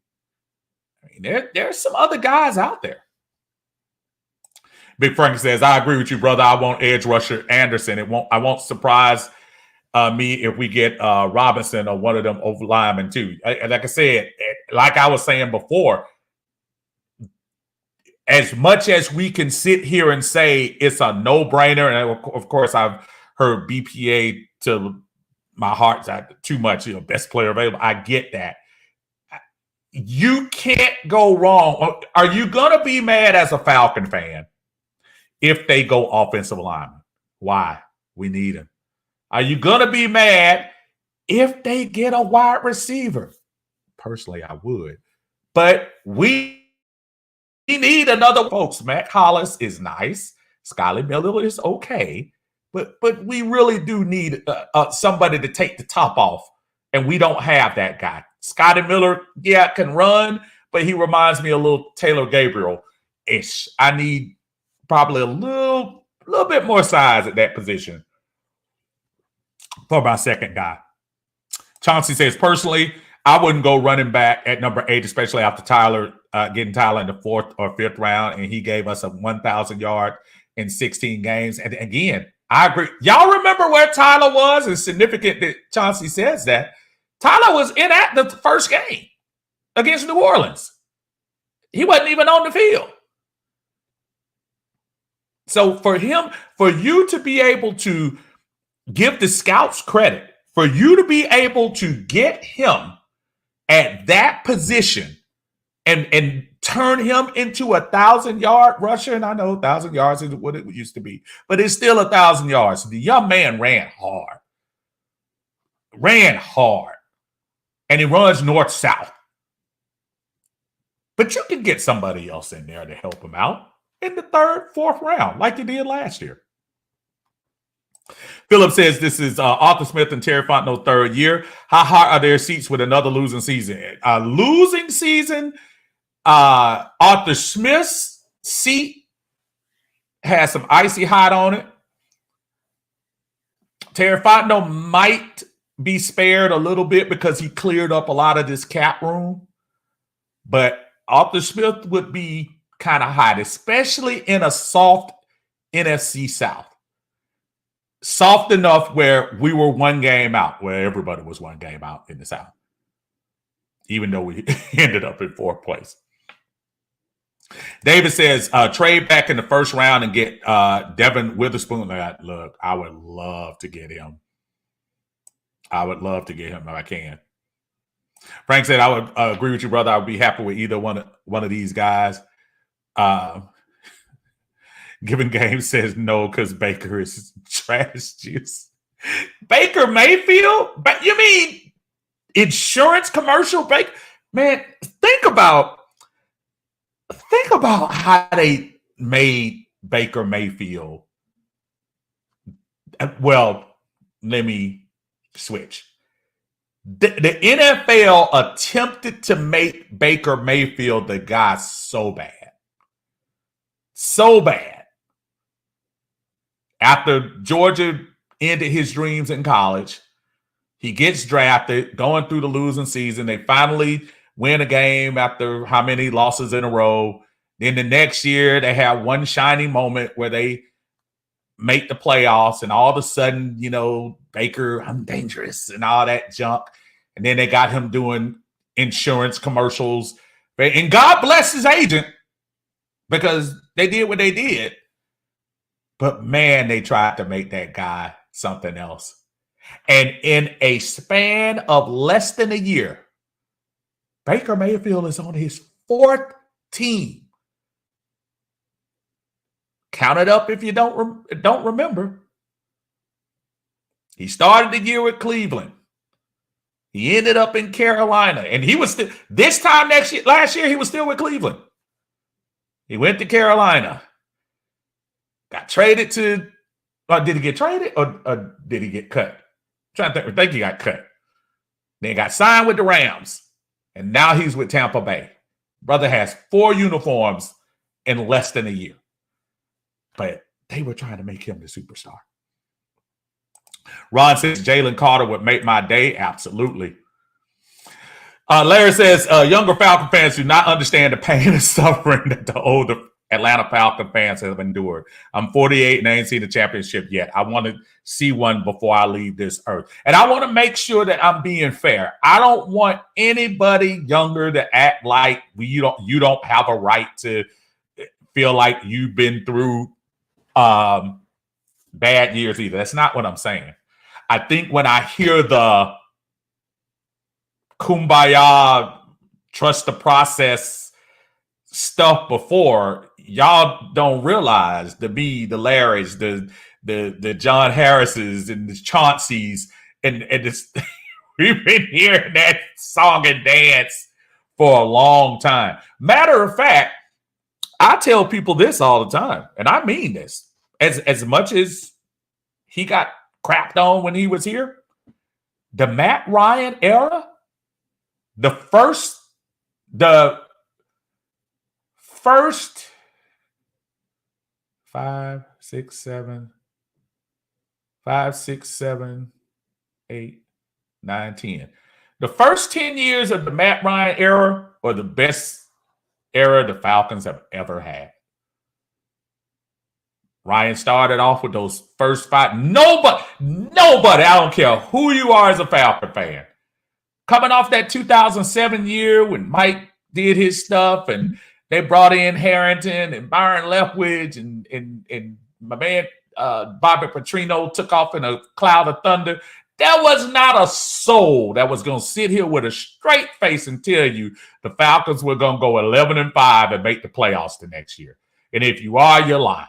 I mean, there's some other guys out there. Big Frank says, I agree with you, brother. I want edge rusher Anderson. I won't surprise me if we get Robinson or one of them over linemen too. Like I said, like I was saying before, as much as we can sit here and say it's a no-brainer, and of course I've heard BPA to my heart too much, best player available. I get that. You can't go wrong. Are you going to be mad as a Falcon fan if they go offensive lineman? Why? We need him. Are you going to be mad if they get a wide receiver? Personally, I would. But we need another. Folks, Matt Hollis is nice. Skylar Miller is okay. But we really do need somebody to take the top off. And we don't have that guy. Scotty Miller, yeah, can run, but he reminds me a little Taylor Gabriel-ish. I need probably a little bit more size at that position for my second guy. Chauncey says, personally, I wouldn't go running back at number 8, especially after getting Tyler in the 4th or 5th round, and he gave us a 1,000 yard in 16 games. And again, I agree. Y'all remember where Tyler was? It's significant that Chauncey says that. Tyler was in at the first game against New Orleans. He wasn't even on the field. So for you to be able to give the scouts credit, for you to be able to get him at that position and turn him into a 1,000-yard rusher, and I know 1,000 yards is what it used to be, but it's still 1,000 yards. The young man ran hard, and he runs north-south. But you can get somebody else in there to help him out in the 3rd, 4th round, like you did last year. Philip says this is Arthur Smith and Terry Fontenot's 3rd year. How hot are their seats with another losing season? Arthur Smith's seat has some icy hot on it. Terry Fontenot might be spared a little bit because he cleared up a lot of this cap room. But Arthur Smith would be kind of hot, especially in a soft NFC South. Soft enough where we were one game out, where everybody was one game out in the South, even though we ended up in 4th place. David says, trade back in the 1st round and get Devin Witherspoon. Look, I would love to get him. If I can. Frank said, I would agree with you, brother. I would be happy with either one of these guys. Given Game says no because Baker is trash juice. Baker Mayfield? But you mean insurance commercial Baker? Man, think about how they made Baker Mayfield. Well, let me switch. The NFL attempted to make Baker Mayfield the guy so bad. So bad. After Georgia ended his dreams in college. He gets drafted, going through the losing season. They finally win a game after how many losses in a row. Then the next year, they have one shining moment where they make the playoffs, and all of a sudden, Baker, I'm dangerous, and all that junk. And then they got him doing insurance commercials. And God bless his agent, because they did what they did. But man, they tried to make that guy something else. And in a span of less than a year, Baker Mayfield is on his fourth team. Count it up if you don't remember. He started the year with Cleveland. He ended up in Carolina, and he was still this time last year. He was still with Cleveland. He went to Carolina. Got traded to. Did he get traded or did he get cut? I'm trying to think. I think he got cut. Then got signed with the Rams, and now he's with Tampa Bay. Brother has 4 uniforms in less than a year. But they were trying to make him the superstar. Ron says Jalen Carter would make my day. Absolutely. Larry says younger Falcon fans do not understand the pain and suffering that the older Atlanta Falcon fans have endured. I'm 48 and I ain't seen the championship yet. I want to see one before I leave this earth. And I want to make sure that I'm being fair. I don't want anybody younger to act like you don't have a right to feel like you've been through bad years either. That's not what I'm saying. I think when I hear the kumbaya, trust the process stuff before, y'all don't realize the Larrys, the John Harrises and the Chauncey's and this, we've been hearing that song and dance for a long time. Matter of fact, I tell people this all the time, and I mean this. As much as he got crapped on when he was here, the Matt Ryan era, the first 5, 6, 7, 8, 9, 10. The first 10 years of the Matt Ryan era are the best era the Falcons have ever had. Ryan started off with those first 5. Nobody, I don't care who you are as a Falcon fan, coming off that 2007 year when Mike did his stuff and they brought in Harrington and Byron Leftwich and my man Bobby Petrino took off in a cloud of thunder. There was not a soul that was going to sit here with a straight face and tell you the Falcons were going to go 11-5 and make the playoffs the next year. And if you are, you're lying.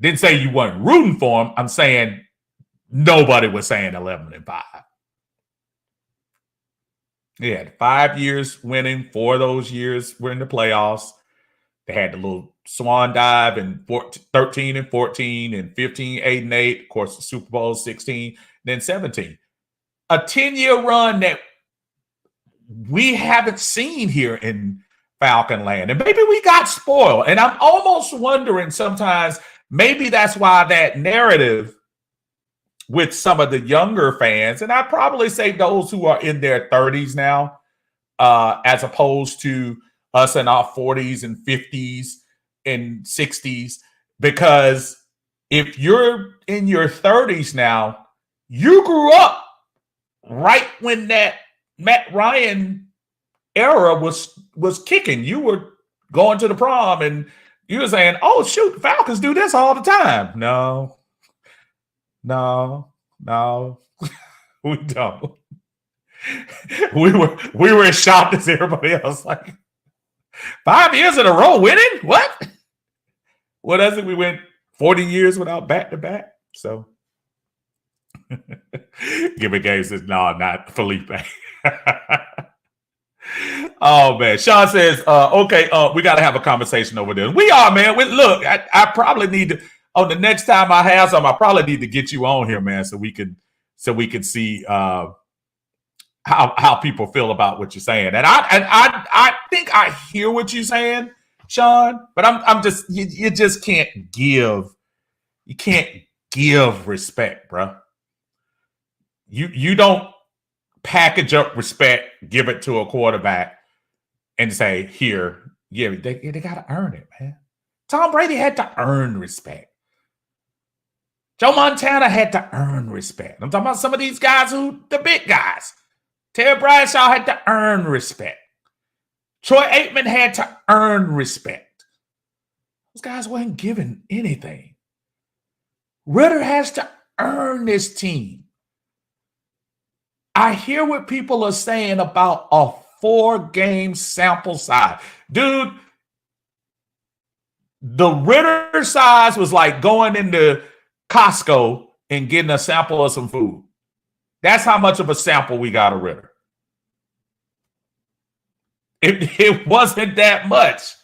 Didn't say you weren't rooting for them. I'm saying nobody was saying 11-5. They had 5 years winning. 4 of those years were in the playoffs. They had the little swan dive in 13 and 14 and 15, 8 and 8. Of course, the Super Bowl 16, then 17. A 10-year run that we haven't seen here in Falcon land. And maybe we got spoiled. And I'm almost wondering sometimes, maybe that's why that narrative with some of the younger fans, and I probably say those who are in their 30s now, as opposed to us in our 40s and 50s and 60s, because if you're in your 30s now, you grew up right when that Matt Ryan era was kicking. You were going to the prom and you were saying, oh, shoot, the Falcons do this all the time. No, we don't. We were as shocked as everybody else. Like, 5 years in a row winning? What? What is it? We went 40 years without back-to-back. So, Give me Game says, no, not Felipe. Oh, man. Sean says, okay, we got to have a conversation over there. We are, man. Look, I probably need to, on the next time I have some, I probably need to get you on here, man, so we can see how people feel about what you're saying. And I think I hear what you're saying, Sean, but I'm just, you just can't give give respect, bro. You don't package up respect, give it to a quarterback, and say, here, yeah, they got to earn it, man. Tom Brady had to earn respect. Joe Montana had to earn respect. I'm talking about some of these guys the big guys. Terry Bradshaw had to earn respect. Troy Aikman had to earn respect. Those guys weren't given anything. Ritter has to earn this team. I hear what people are saying about a 4-game sample size. Dude, the Ritter size was like going into Costco and getting a sample of some food. That's how much of a sample we got of Ritter. It wasn't that much.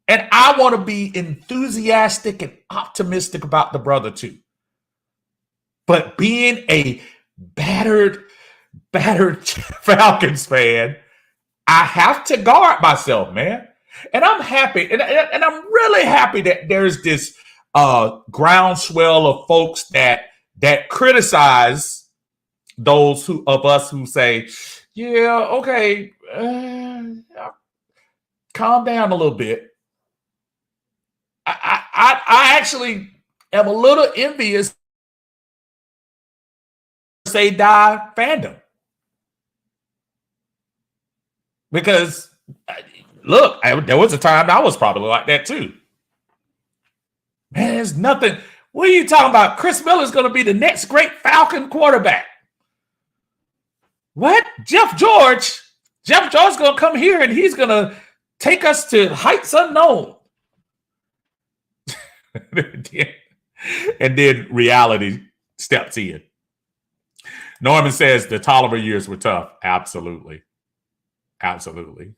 And I want to be enthusiastic and optimistic about the brother too. But being a battered Falcons fan, I have to guard myself, man. And I'm happy. And I'm really happy that there's this groundswell of folks that criticize those of us who say, yeah, okay, calm down a little bit. I actually am a little envious say die fandom. Because, look, there was a time I was probably like that too. Man, there's nothing. What are you talking about? Chris Miller's going to be the next great Falcon quarterback. What? Jeff George is going to come here and he's going to take us to heights unknown. And then reality steps in. Norman says the Tolliver years were tough. Absolutely. Absolutely.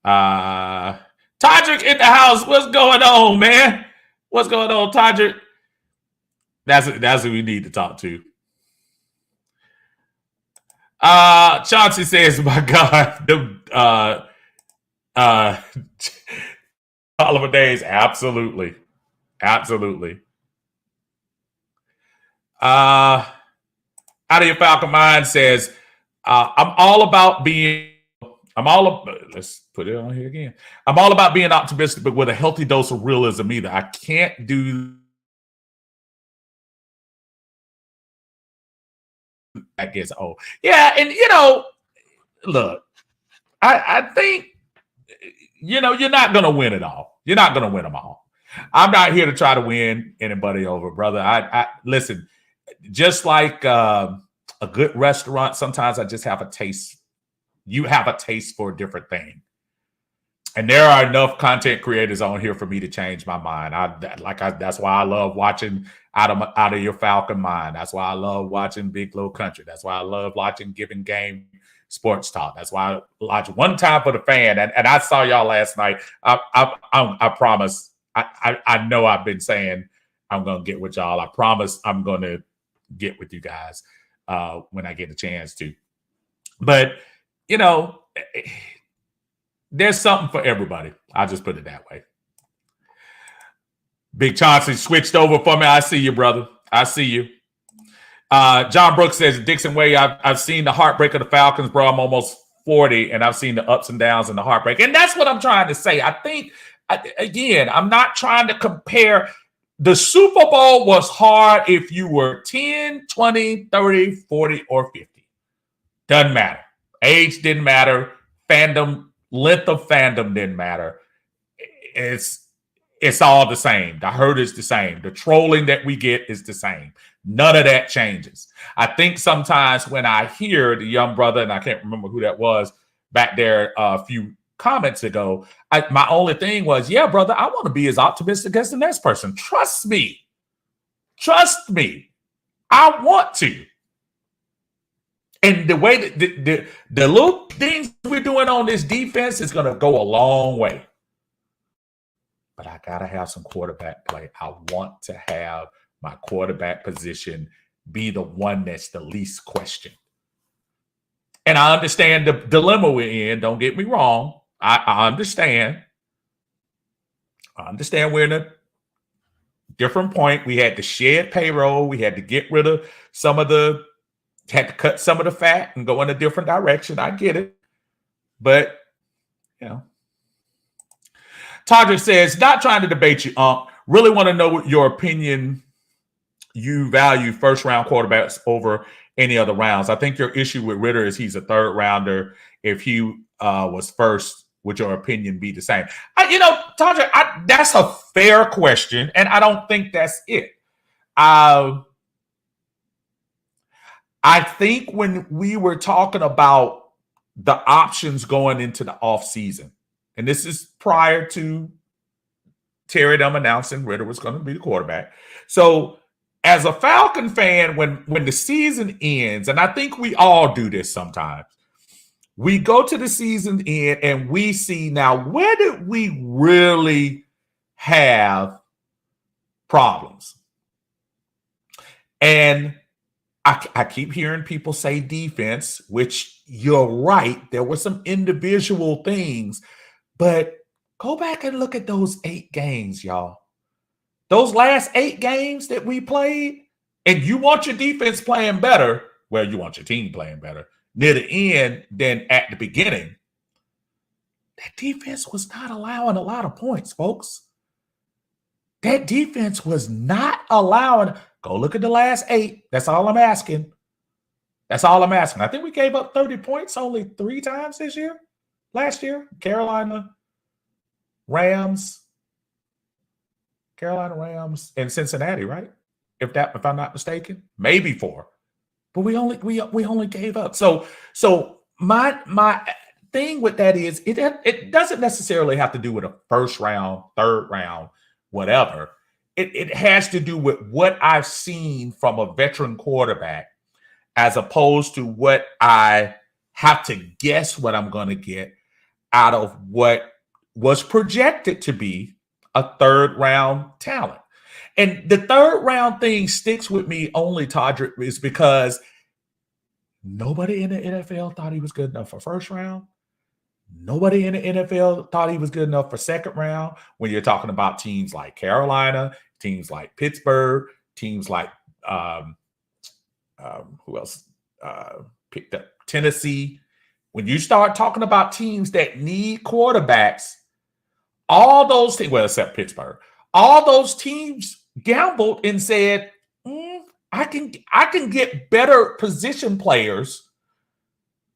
Todrick in the house. What's going on, man? What's going on, Todrick? That's who we need to talk to. Chauncey says, my God, the Oliver Days, absolutely. Absolutely. Out of your Falcon mind says, let's put it on here again. I'm all about being optimistic, but with a healthy dose of realism either. I can't do that gets old. Yeah, and look, I think you're not gonna win it all. You're not gonna win them all. I'm not here to try to win anybody over, brother. I listen, just like a good restaurant, sometimes I just have a taste. You have a taste for a different thing. And there are enough content creators on here for me to change my mind. That's why I love watching out of your Falcon mind. That's why I love watching Big Low Country. That's why I love watching Giving Game Sports Talk. That's why I watch One Time for the Fan. And I saw y'all last night. I promise. I know I've been saying I'm going to get with y'all. I promise I'm going to get with you guys when I get a chance to. But, there's something for everybody. I'll just put it that way. Big Chauncey switched over for me. I see you, brother. I see you. John Brooks says, Dixon Way, I've seen the heartbreak of the Falcons, bro. I'm almost 40, and I've seen the ups and downs and the heartbreak. And that's what I'm trying to say. I think, again, I'm not trying to compare. The Super Bowl was hard if you were 10, 20, 30, 40, or 50. Doesn't matter. Age didn't matter. Fandom, length of fandom didn't matter. It's all the same. The hurt is the same. The trolling that we get is the same. None of that changes. I think sometimes when I hear the young brother, and I can't remember who that was back there a few comments ago, my only thing was, yeah, brother, I want to be as optimistic as the next person. Trust me. Trust me. I want to. And the way that the little things we're doing on this defense is going to go a long way. But I got to have some quarterback play. I want to have my quarterback position be the one that's the least questioned. And I understand the dilemma we're in. Don't get me wrong. I understand. I understand we're in different point. We had to shed payroll. We had to get rid of had to cut some of the fat and go in a different direction. I get it. But, you know. Todrick says, not trying to debate you, really want to know what your opinion. You value first round quarterbacks over any other rounds. I think your issue with Ritter is he's a third rounder. If he was first, would your opinion be the same? Todrick, that's a fair question, and I don't think that's it. I think when we were talking about the options going into the offseason, and this is prior to Terry Dunn announcing Ritter was going to be the quarterback. So as a Falcon fan, when the season ends, and I think we all do this sometimes, we go to the season end and we see now, where did we really have problems? And I keep hearing people say defense, which you're right. There were some individual things, but go back and look at those 8 games, y'all. Those last 8 games that we played, and you want your defense playing better, well, you want your team playing better near the end than at the beginning. That defense was not allowing a lot of points, folks. That defense was not allowing. Go look at the last 8. That's all I'm asking. That's all I'm asking. I think we gave up 30 points only 3 times last year. Carolina, Rams, and Cincinnati, right? If I'm not mistaken, maybe 4, but we only gave up. So my thing with that is it doesn't necessarily have to do with a first round, third round, whatever. It has to do with what I've seen from a veteran quarterback, as opposed to what I have to guess what I'm going to get out of what was projected to be a third round talent. And the third round thing sticks with me only, Todrick, is because nobody in the NFL thought he was good enough for first round. Nobody in the NFL thought he was good enough for second round. When you're talking about teams like Carolina, teams like Pittsburgh, teams like who else picked up? Tennessee. When you start talking about teams that need quarterbacks, all those teams, well, except Pittsburgh, all those teams gambled and said, I can get better position players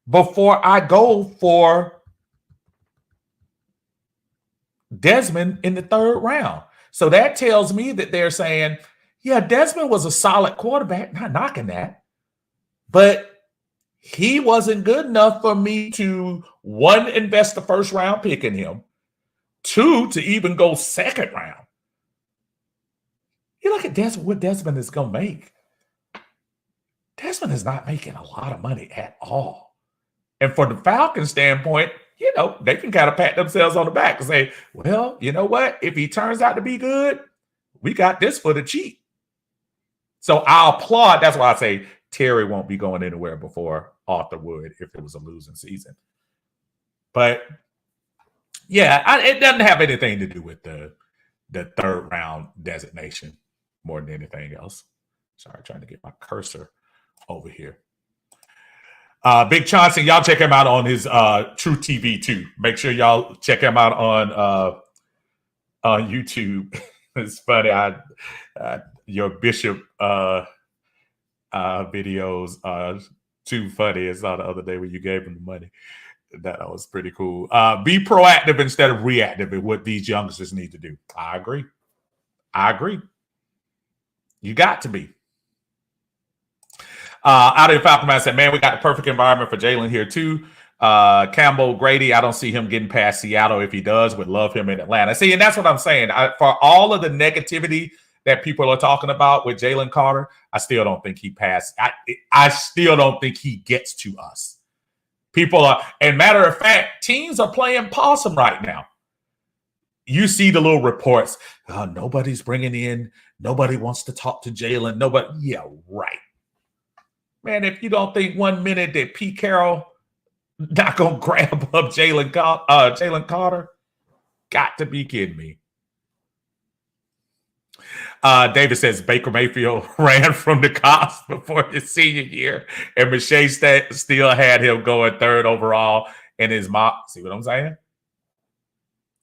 before I go for Desmond in the third round. So that tells me that they're saying, yeah, Desmond was a solid quarterback, not knocking that, but he wasn't good enough for me to, 1, invest the first round pick in him, 2, to even go second round. You look at Desmond, what Desmond is going to make. Desmond is not making a lot of money at all. And for the Falcons standpoint, they can kind of pat themselves on the back and say, well, you know what? If he turns out to be good, we got this for the cheap. So I'll applaud. That's why I say Terry won't be going anywhere before Arthur would if it was a losing season. But yeah, it doesn't have anything to do with the third round designation more than anything else. Sorry, trying to get my cursor over here. Big Chauncey, y'all check him out on his True TV too. Make sure y'all check him out on YouTube. It's funny. Your Bishop videos are too funny. I saw the other day when you gave him the money. That was pretty cool. Be proactive instead of reactive is what these youngsters need to do. I agree. You got to be. Out of the Falcon Man said, man, we got the perfect environment for Jalen here too. Campbell Grady, I don't see him getting past Seattle. If he does, would love him in Atlanta. See, and that's what I'm saying. For all of the negativity that people are talking about with Jalen Carter, I still don't think he passed. I still don't think he gets to us. People are, and matter of fact, teams are playing possum right now. You see the little reports. Nobody's bringing in. Nobody wants to talk to Jalen. Nobody. Yeah, right. Man, if you don't think 1 minute that Pete Carroll not gonna grab up Jalen Carter, got to be kidding me. David says Baker Mayfield ran from the cops before his senior year, and McShay still had him going third overall in his mock. See what I'm saying?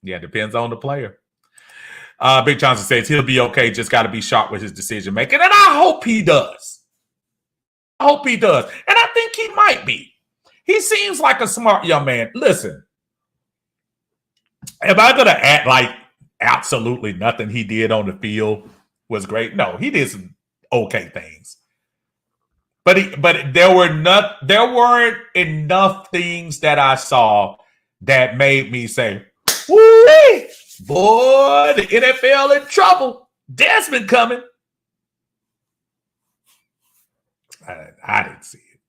Yeah, depends on the player. Big Johnson says he'll be okay, just got to be sharp with his decision making, and I hope he does. I hope he does, and I think he might be. He seems like a smart young man. Listen, am I going to act like absolutely nothing he did on the field was great? No, he did some okay things, but there weren't enough things that I saw that made me say, "Woo, boy, the NFL in trouble. Desmond coming." I didn't see it.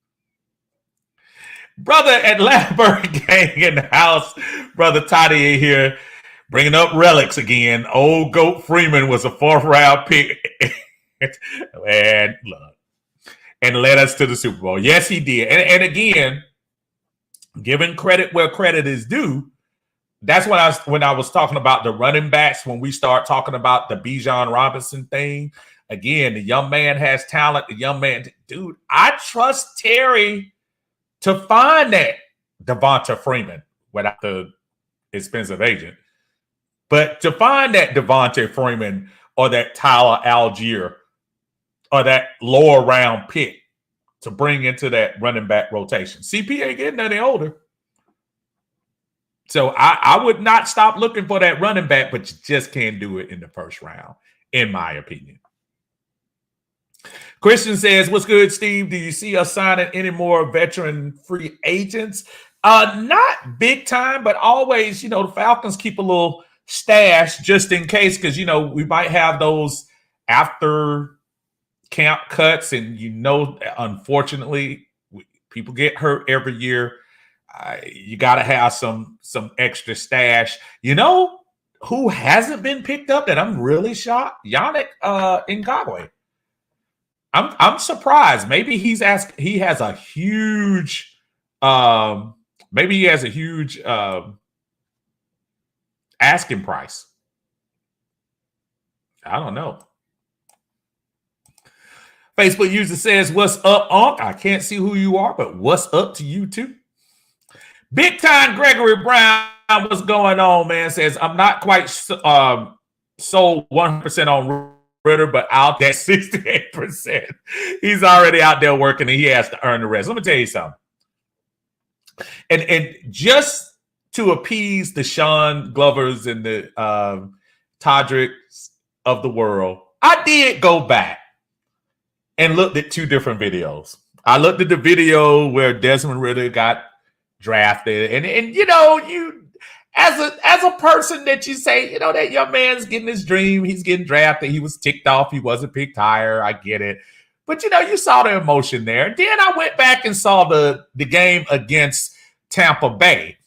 Brother Atlanta Bird Gang in the house. Brother Toddy in here bringing up relics again. Old Goat Freeman was a 4th round pick. And look, and led us to the Super Bowl. Yes, he did. And again, giving credit where credit is due, that's when I was talking about the running backs, when we start talking about the Bijan Robinson thing. Again, the young man has talent. The young man, dude, I trust Terry to find that Devonta Freeman without the expensive agent. But to find that Devonta Freeman or that Tyler Algier or that lower round pick to bring into that running back rotation. CP ain't getting any older. So I would not stop looking for that running back, but you just can't do it in the first round, in my opinion. Christian says, what's good, Steve? Do you see us signing any more veteran free agents? Not big time, but always, the Falcons keep a little stash just in case, because, we might have those after camp cuts, and, unfortunately, people get hurt every year. You got to have some extra stash. Who hasn't been picked up that I'm really shocked? Yannick Ngakoue. I'm surprised. Maybe he has a huge asking price. I don't know. Facebook user says, what's up, Unc? I can't see who you are, but what's up to you too? Big time Gregory Brown, what's going on, man? Says, I'm not quite sold 100% on Ritter, but out that 68%. He's already out there working, and he has to earn the rest. Let me tell you something. And just to appease the Sean Glovers and the Todricks of the world, I did go back and looked at 2 different videos. I looked at the video where Desmond Ritter got drafted, and you as a person that you say, that young man's getting his dream, he's getting drafted, he was ticked off, he wasn't picked higher, I get it. But you saw the emotion there. Then I went back and saw the game against Tampa Bay.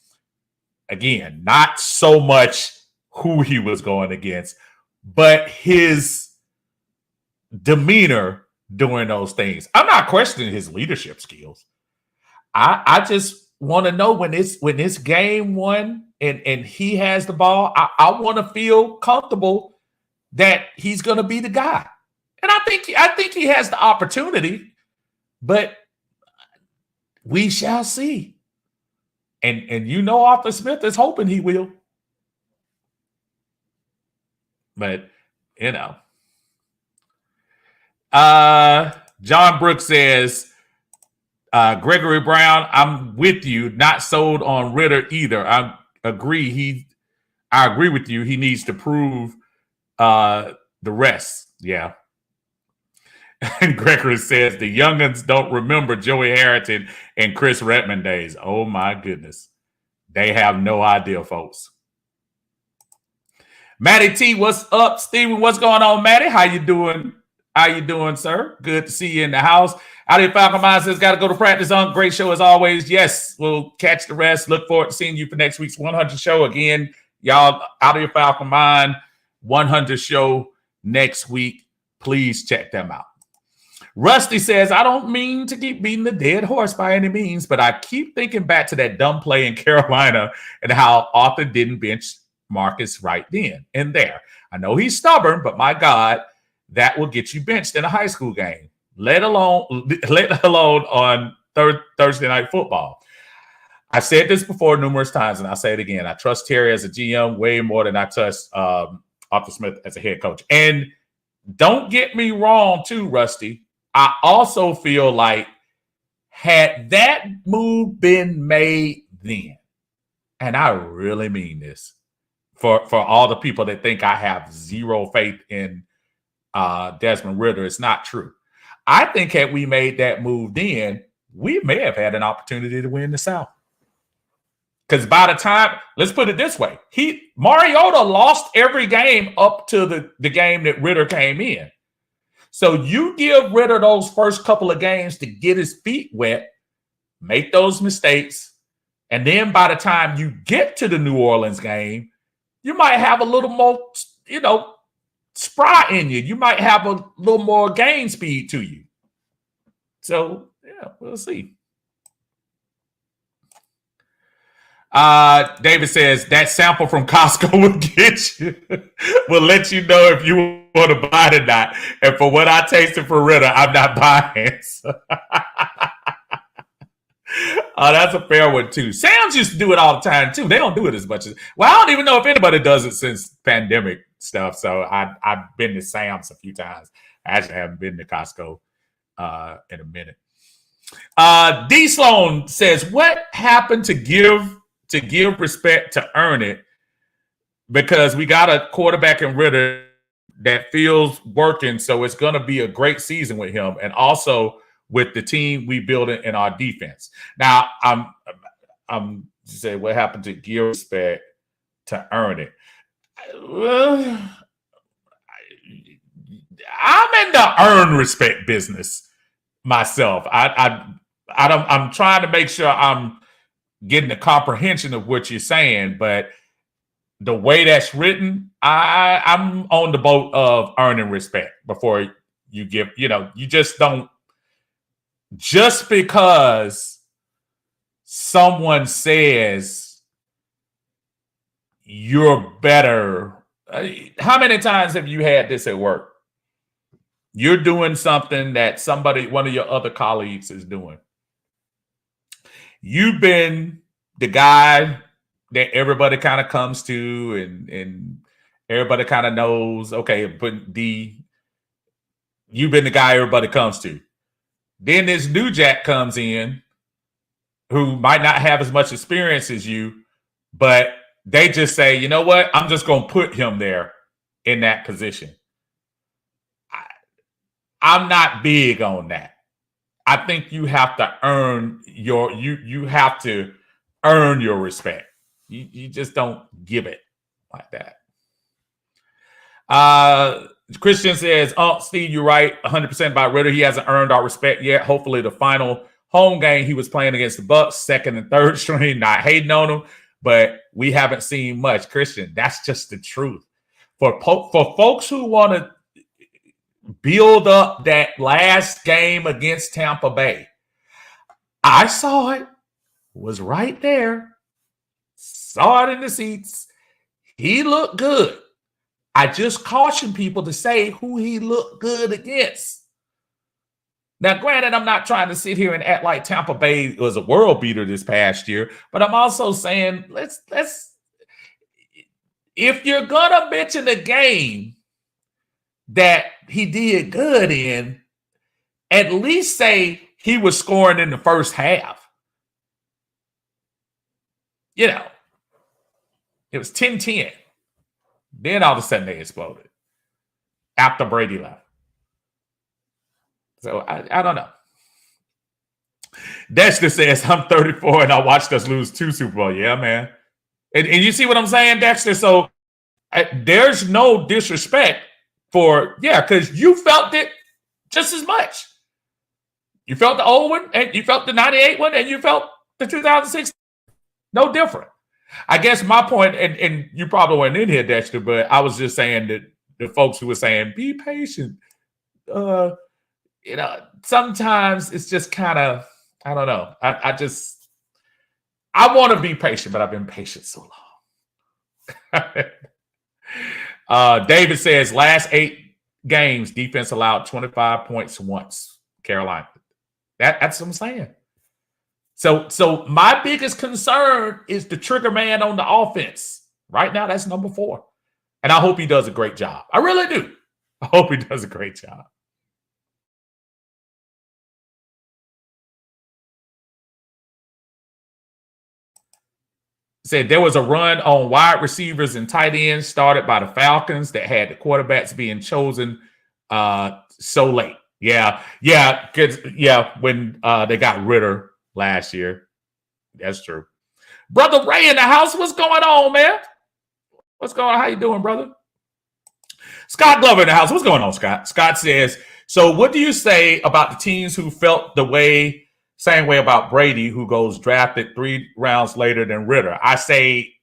Again, not so much who he was going against, but his demeanor doing those things. I'm not questioning his leadership skills. I just want to know when it's game one and he has the ball, I want to feel comfortable that he's going to be the guy. And I think he has the opportunity, but we shall see. And Arthur Smith is hoping he will. But, John Brooks says, Gregory Brown, I'm with you. Not sold on Ritter either. I agree with you. He needs to prove the rest. Yeah. And Gregory says the youngins don't remember Joey Harrington and Chris Redmond days. Oh my goodness. They have no idea, folks. Matty T, what's up? Steven, what's going on, Matty? How you doing? How you doing, sir? Good to see you in the house. Out of your Falcon Mind says, got to go to practice on. Great show as always. Yes, we'll catch the rest. Look forward to seeing you for next week's 100 show. Again, y'all, Out of Your Falcon Mind, 100 show next week. Please check them out. Rusty says, I don't mean to keep beating the dead horse by any means, but I keep thinking back to that dumb play in Carolina and how Arthur didn't bench Marcus right then and there. I know he's stubborn, but my God, that will get you benched in a high school game, let alone on Thursday night football. I've said this before numerous times, and I'll say it again. I trust Terry as a GM way more than I trust Arthur Smith as a head coach. And don't get me wrong, too, Rusty. I also feel like had that move been made then, and I really mean this, for all the people that think I have zero faith in Desmond Ridder, it's not true. I think had we made that move then, we may have had an opportunity to win the South. Because by the time, let's put it this way, Mariota lost every game up to the game that Ridder came in. So you give Ridder those first couple of games to get his feet wet, make those mistakes, and then by the time you get to the New Orleans game, you might have a little more, spry in you. You might have a little more game speed to you. So, yeah, we'll see. David says that sample from Costco will get you, will let you know if you want to buy it or not. And for what I tasted for Ridder, I'm not buying. That's a fair one too. Sam's used to do it all the time too. They don't do it as much as, I don't even know if anybody does it since pandemic stuff. So I've been to Sam's a few times. I actually haven't been to Costco in a minute. D Sloan says, what happened to give respect to earn it? Because we got a quarterback in Ridder that feels working, so it's going to be a great season with him, and also with the team we build in our defense. Now, I'm saying, what happened to give respect to earn it? I'm in the earn respect business myself. I'm trying to make sure I'm getting the comprehension of what you're saying, but the way that's written, I'm on the boat of earning respect before you give, you just don't, just because someone says you're better. How many times have you had this at work? You're doing something that one of your other colleagues is doing. You've been the guy that everybody kind of comes to, and everybody kind of knows, okay, but you've been the guy everybody comes to. Then this new jack comes in who might not have as much experience as you, but they just say, you know what? I'm just going to put him there in that position. I'm not big on that. I think you have to earn you have to earn your respect. You just don't give it like that. Christian says, "Oh, Steve, you're right, 100% about Ridder. He hasn't earned our respect yet. Hopefully, the final home game he was playing against the Bucs, second and third string. Not hating on him, but we haven't seen much." Christian, that's just the truth. For folks who want to build up that last game against Tampa Bay, I saw it. Was right there. Saw it in the seats. He looked good. I just caution people to say who he looked good against. Now, granted, I'm not trying to sit here and act like Tampa Bay was a world beater this past year, but I'm also saying let's if you're gonna mention a game that he did good in, at least say he was scoring in the first half. It was 10-10. Then all of a sudden they exploded after Brady left. So I don't know. Dexter says, I'm 34 and I watched us lose 2 Super Bowl. Yeah, man. And you see what I'm saying, Dexter? So there's no disrespect because you felt it just as much. You felt the old one, and you felt the 98 one, and you felt the 2006. No different. I guess my point, and you probably weren't in here, Dexter, but I was just saying that the folks who were saying, be patient. Sometimes it's just kind of, I don't know. I want to be patient, but I've been patient so long. David says last 8 games, defense allowed 25 points once. Carolina. That's what I'm saying. So my biggest concern is the trigger man on the offense. Right now, that's number 4. And I hope he does a great job. I really do. I hope he does a great job. Said there was a run on wide receivers and tight ends started by the Falcons that had the quarterbacks being chosen so late. Yeah, when they got Ritter last year. That's true. Brother Ray in the house, what's going on, man? What's going on? How you doing, brother? Scott Glover in the house. What's going on, Scott? Scott says, so what do you say about the teams who felt the same way about Brady, who goes drafted 3 rounds later than Ritter? I say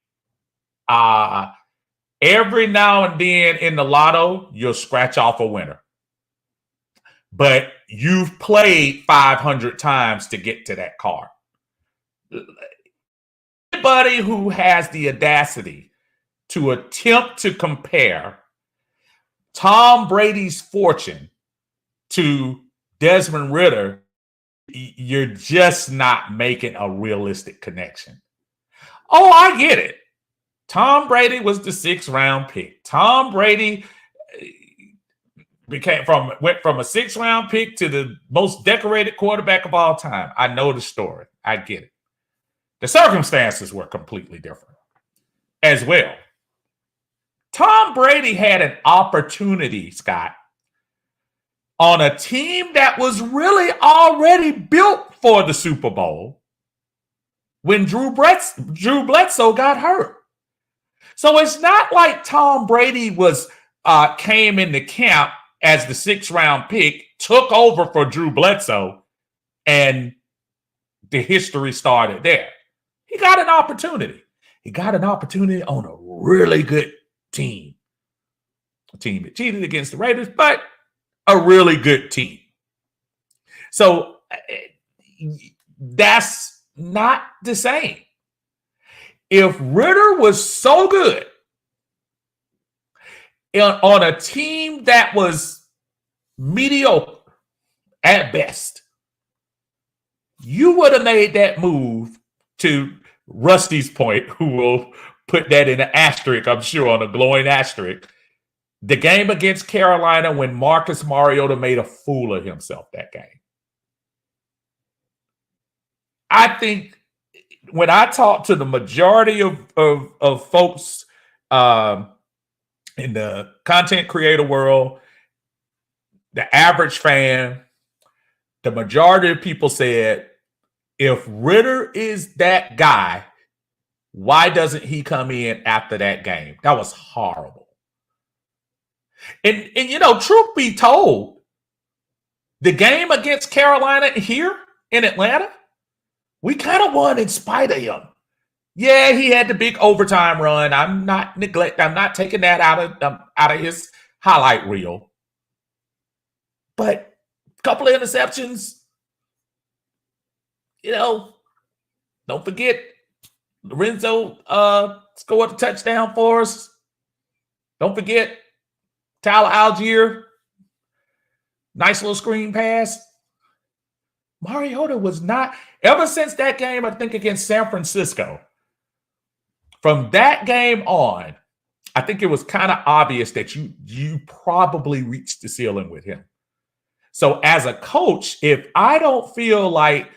every now and then in the lotto, you'll scratch off a winner. But you've played 500 times to get to that card. Anybody who has the audacity to attempt to compare Tom Brady's fortune to Desmond Ritter, you're just not making a realistic connection. Oh, I get it. Tom Brady was the 6th round pick. Tom Brady went from a 6th round pick to the most decorated quarterback of all time. I know the story. I get it. The circumstances were completely different as well. Tom Brady had an opportunity, Scott, on a team that was really already built for the Super Bowl when Drew Bledsoe got hurt. So it's not like Tom Brady came into camp as the 6th round pick, took over for Drew Bledsoe, and the history started there. He got an opportunity. He got an opportunity on a really good team. A team that cheated against the Raiders, but a really good team. So that's not the same. If Ritter was so good on a team that was mediocre at best, you would have made that move, to Rusty's point, who will put that in an asterisk, I'm sure, on a glowing asterisk. The game against Carolina when Marcus Mariota made a fool of himself that game. I think when I talk to the majority of folks in the content creator world, the average fan, the majority of people said, if Ritter is that guy, why doesn't he come in after that game? That was horrible. And truth be told, the game against Carolina here in Atlanta, we kind of won in spite of him. Yeah, he had the big overtime run. I'm not taking that out of his highlight reel. But a couple of interceptions, don't forget Lorenzo scored a touchdown for us. Don't forget Tyler Algier, nice little screen pass. Mariota was not, ever since that game, I think against San Francisco, from that game on, I think it was kind of obvious that you probably reached the ceiling with him. So as a coach, if I don't feel like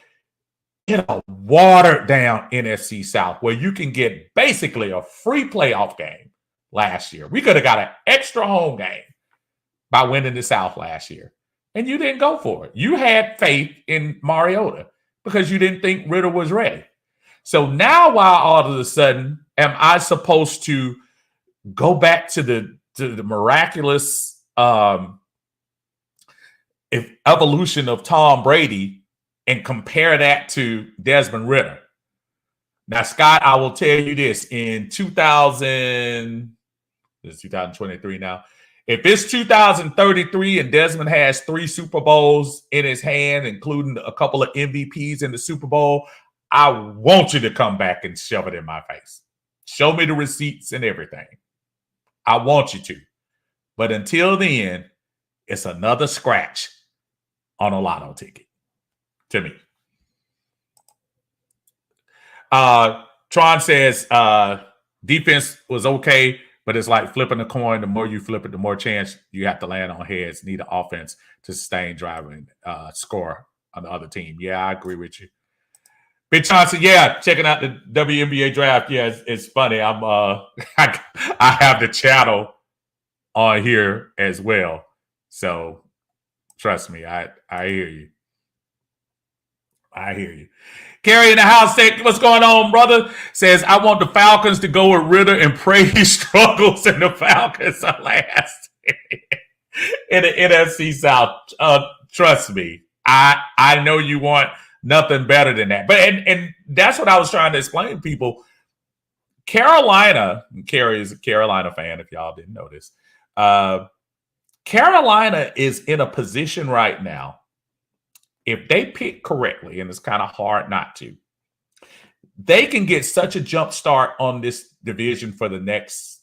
in a watered down NFC South where you can get basically a free playoff game last year. We could have got an extra home game by winning the South last year. And you didn't go for it. You had faith in Mariota because you didn't think Ritter was ready. So now why all of a sudden am I supposed to go back to the miraculous evolution of Tom Brady and compare that to Desmond Ritter? Now, Scott, I will tell you this. In 2023 now. If it's 2033 and Desmond has 3 Super Bowls in his hand, including a couple of MVPs in the Super Bowl, I want you to come back and shove it in my face. Show me the receipts and everything. I want you to. But until then, it's another scratch on a lotto ticket to me. Tron says defense was okay, but it's like flipping a coin. The more you flip it, the more chance you have to land on heads. Need an offense to sustain driving score on the other team. Yeah, I agree with you. Big Johnson, yeah, checking out the WNBA draft. Yeah, it's funny. I'm I have the channel on here as well. So trust me, I hear you. I hear you. Gary in the house said, what's going on, brother? Says, I want the Falcons to go with Ritter and pray he struggles in the Falcons are last in the NFC South. Trust me, I know you want nothing better than that. But and that's what I was trying to explain to people. Carolina, Carrie is a Carolina fan, if y'all didn't notice. Carolina is in a position right now, if they pick correctly, and it's kind of hard not to, they can get such a jump start on this division for the next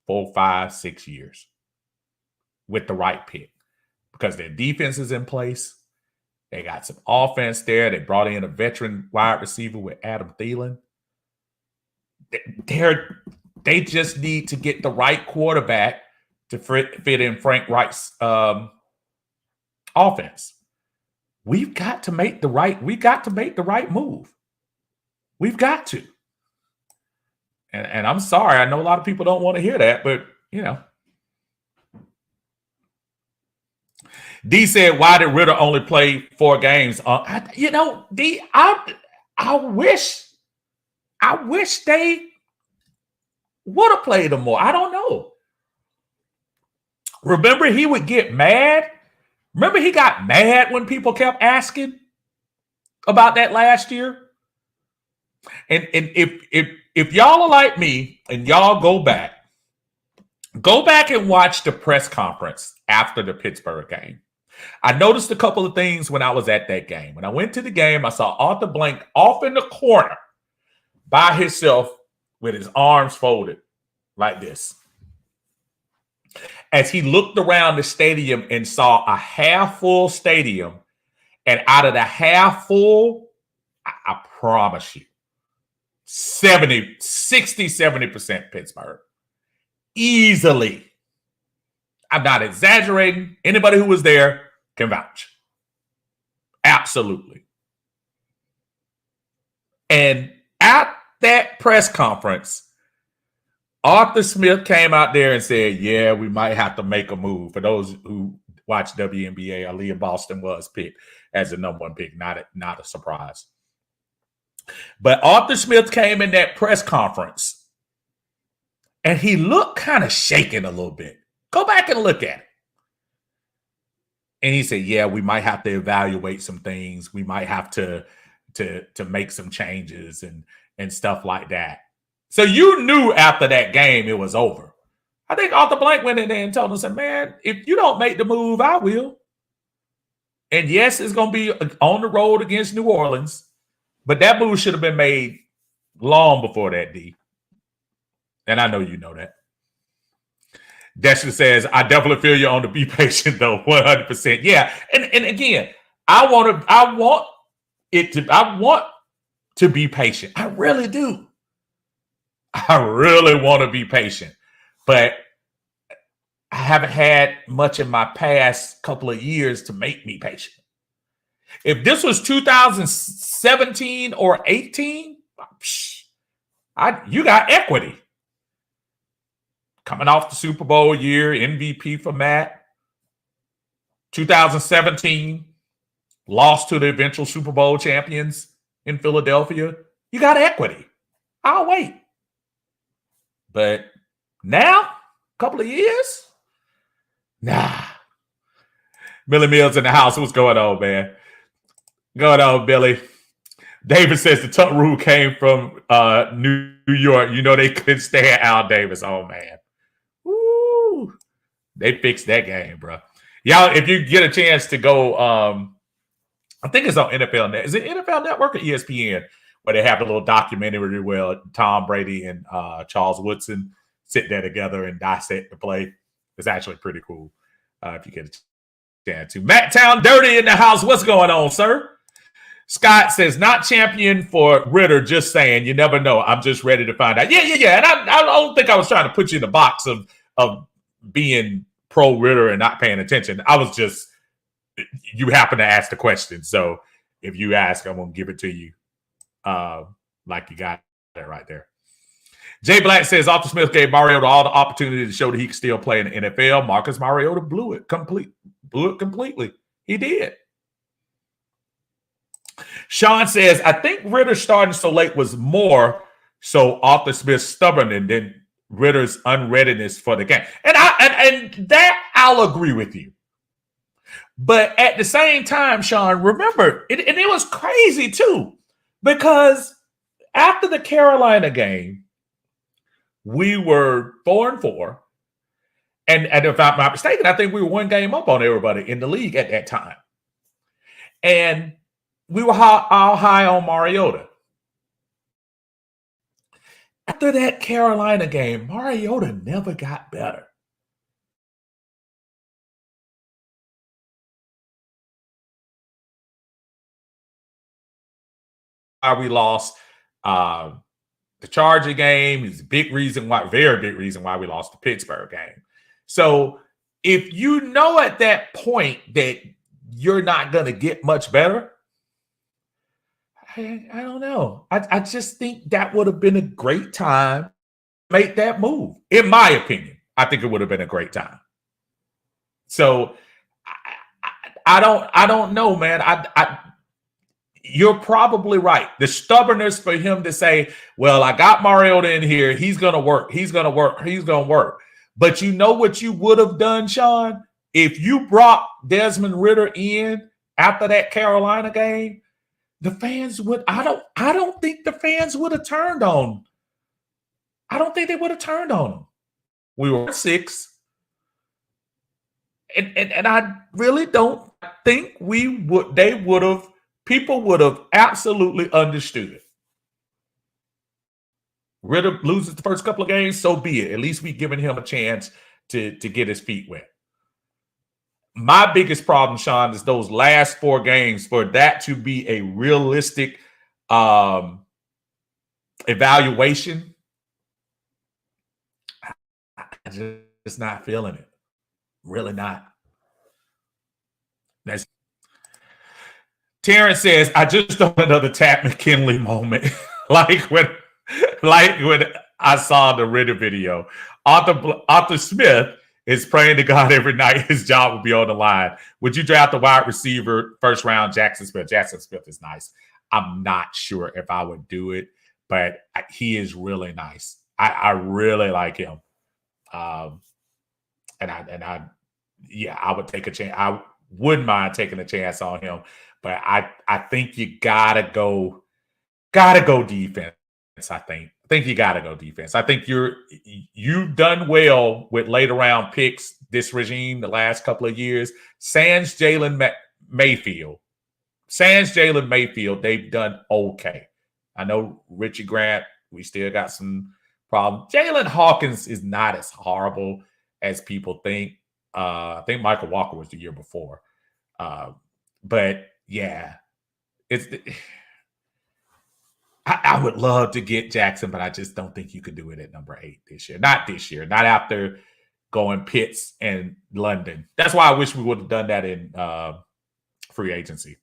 4, 5, 6 years with the right pick because their defense is in place. They got some offense there. They brought in a veteran wide receiver with Adam Thielen. They just need to get the right quarterback to fit in Frank Wright's offense. We've got to make the right move. We've got to. And I'm sorry. I know a lot of people don't want to hear that, but you know. D said, why did Ritter only play 4 games? D, I wish they would have played him more. I don't know. Remember, he would get mad. Remember, he got mad when people kept asking about that last year. And if y'all are like me and y'all go back and watch the press conference after the Pittsburgh game. I noticed a couple of things when I was at that game. When I went to the game, I saw Arthur Blank off in the corner by himself with his arms folded like this. As he looked around the stadium and saw a half-full stadium, and out of the half-full, I promise you, 70% Pittsburgh. Easily. I'm not exaggerating. Anybody who was there can vouch. Absolutely. And at that press conference, Arthur Smith came out there and said, yeah, we might have to make a move. For those who watch WNBA, Aaliyah Boston was picked as the number 1 pick. Not a surprise. But Arthur Smith came in that press conference and he looked kind of shaken a little bit. Go back and look at it. And he said, yeah, we might have to evaluate some things. We might have to make some changes and stuff like that. So you knew after that game it was over. I think Arthur Blank went in there and told him, said, man, if you don't make the move, I will. And yes, it's going to be on the road against New Orleans. But that move should have been made long before that, D. And I know you know that. Dexter says, I definitely feel you on the be patient, though, 100%. Yeah. And again, I want to be patient. I really do. I really want to be patient. But I haven't had much in my past couple of years to make me patient. If this was 2017 or 18, you got equity. Coming off the Super Bowl year, MVP for Matt. 2017, lost to the eventual Super Bowl champions in Philadelphia. You got equity. I'll wait. But now, a couple of years? Nah. Billy Mills in the house. What's going on, man? Going on, Billy. David says the Tuck rule came from New York. You know they couldn't stand Al Davis. Oh, man. Woo. They fixed that game, bro. Y'all, if you get a chance to go, I think it's on NFL Net. Is it NFL Network or ESPN? Where they have a little documentary where Tom Brady and Charles Woodson sit there together and dissect the play. It's actually pretty cool. if you get a chance to. Matt Town Dirty in the house. What's going on, sir? Scott says, not champion for Ritter, just saying. You never know. I'm just ready to find out. Yeah. And I don't think I was trying to put you in the box of being pro Ritter and not paying attention. I was just, you happen to ask the question. So if you ask, I'm going to give it to you like you got it right there. Jay Black says, Arthur Smith gave Mariota all the opportunity to show that he could still play in the NFL. Marcus Mariota blew it completely. He did. Sean says, I think Ritter starting so late was more so Arthur Smith's stubbornness than Ritter's unreadiness for the game. And that I'll agree with you. But at the same time, Sean, remember, and it was crazy too, because after the Carolina game, we were 4-4. And if I'm not mistaken, I think we were one game up on everybody in the league at that time. And we were all high on Mariota. After that Carolina game, Mariota never got better. We lost the Charger game is a big reason why, very big reason why we lost the Pittsburgh game. So if you know at that point that you're not going to get much better, I don't know. I just think that would have been a great time to make that move. In my opinion, I think it would have been a great time. So I don't know, man. You're probably right. The stubbornness for him to say, well, I got Mariota in here. He's going to work. He's going to work. He's going to work. But you know what you would have done, Sean? If you brought Desmond Ritter in after that Carolina game, the fans would, I don't think the fans would have turned on. I don't think they would have turned on him. We were 6. And I really don't think people would have absolutely understood it. Ritter loses the first couple of games, so be it. At least we've given him a chance to get his feet wet. My biggest problem, Sean, is those last 4 games, for that to be a realistic evaluation. I'm just not feeling it. Really not. That's Terrence says, I just don't want another Tat McKinley moment. like when I saw the Ritter video. Arthur Smith is praying to God every night his job will be on the line. Would you draft a wide receiver first round, Jackson Smith? Jackson Smith is nice. I'm not sure if I would do it, but he is really nice. I really like him. I would take a chance. I wouldn't mind taking a chance on him, but I think you gotta go defense. I think you gotta go defense. I think you've done well with later round picks this regime the last couple of years. Sans Jalen Mayfield, they've done okay. I know Richie Grant, we still got some problems. Jalen Hawkins is not as horrible as people think. I think Michael Walker was the year before. But yeah, I would love to get Jackson, but I just don't think you could do it at number 8 this year. Not this year. Not after going Pitts and London. That's why I wish we would have done that in free agency.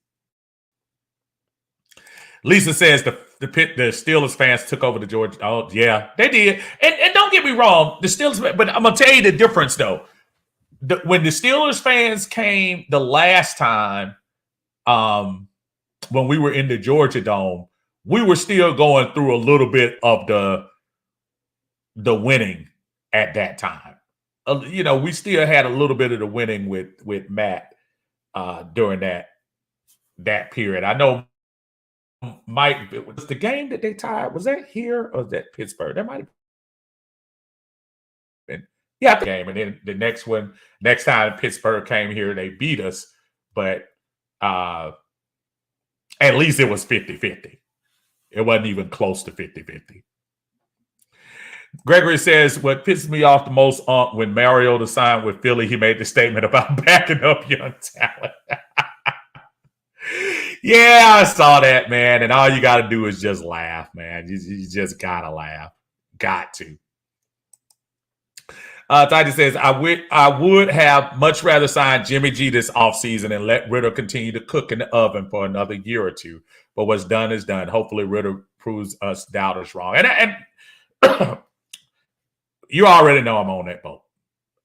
Lisa says the Steelers fans took over the Georgia. Oh, yeah, they did. And don't get me wrong, the Steelers, but I'm going to tell you the difference, though. When the Steelers fans came the last time when we were in the Georgia Dome, we were still going through a little bit of the winning at that time. We still had a little bit of the winning with Matt during that period. I know Mike, it was the game that they tied. Was that here or was that Pittsburgh? That might have been. Yeah, the game. And then the next time Pittsburgh came here, they beat us. But at least it was 50-50. It wasn't even close to 50-50. Gregory says, what pisses me off the most, when Mariota signed with Philly, he made the statement about backing up young talent. Yeah, I saw that, man. And all you got to do is just laugh, man. You just got to laugh. Got to. Titus says, I would have much rather signed Jimmy G this offseason and let Ritter continue to cook in the oven for another year or two. But what's done is done. Hopefully Ritter proves us doubters wrong. And you already know I'm on that boat.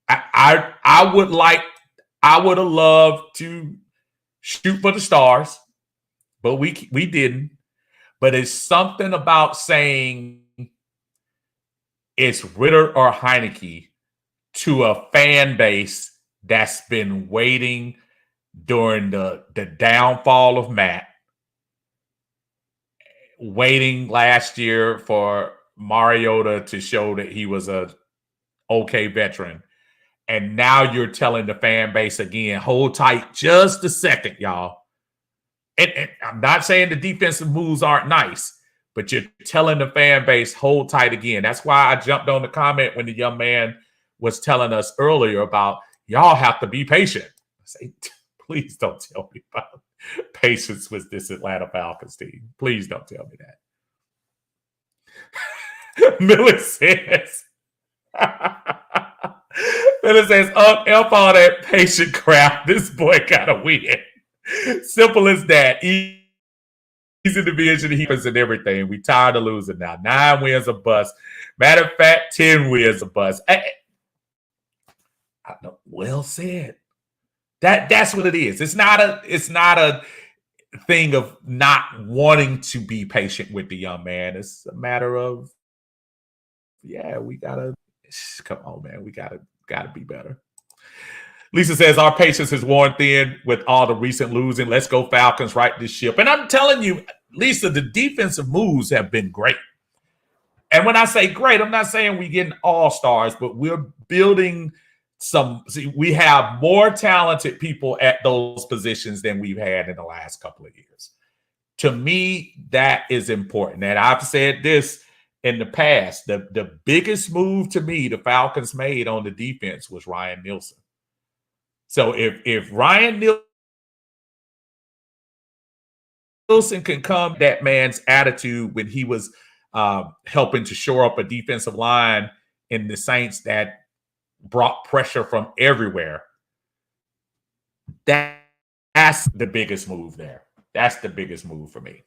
I would have loved to shoot for the stars, but we didn't. But it's something about saying it's Ritter or Heineke to a fan base that's been waiting during the downfall of Matt, waiting last year for Mariota to show that he was a okay veteran. And now you're telling the fan base again, hold tight just a second, y'all. And I'm not saying the defensive moves aren't nice, but you're telling the fan base, hold tight again. That's why I jumped on the comment when the young man was telling us earlier about y'all have to be patient. I say, please don't tell me about patience with this Atlanta Falcons team. Please don't tell me that. Miller says, F all that patient crap. This boy got to win. Simple as that. Easy division heapers and everything. We tired of losing now. 9 wins a bust. Matter of fact, 10 wins a bust. Well said. That's what it is. It's not a thing of not wanting to be patient with the young man. It's a matter of, we gotta come on, man. We gotta be better. Lisa says, our patience is worn thin with all the recent losing. Let's go Falcons, right this ship. And I'm telling you, Lisa, the defensive moves have been great. And when I say great, I'm not saying we're getting all-stars, but we're building we have more talented people at those positions than we've had in the last couple of years. To me, that is important. And I've said this in the past. The biggest move to me the Falcons made on the defense was Ryan Nielsen. So if Ryan Nielsen can come, that man's attitude when he was helping to shore up a defensive line in the Saints that brought pressure from everywhere, that's the biggest move there. That's the biggest move for me.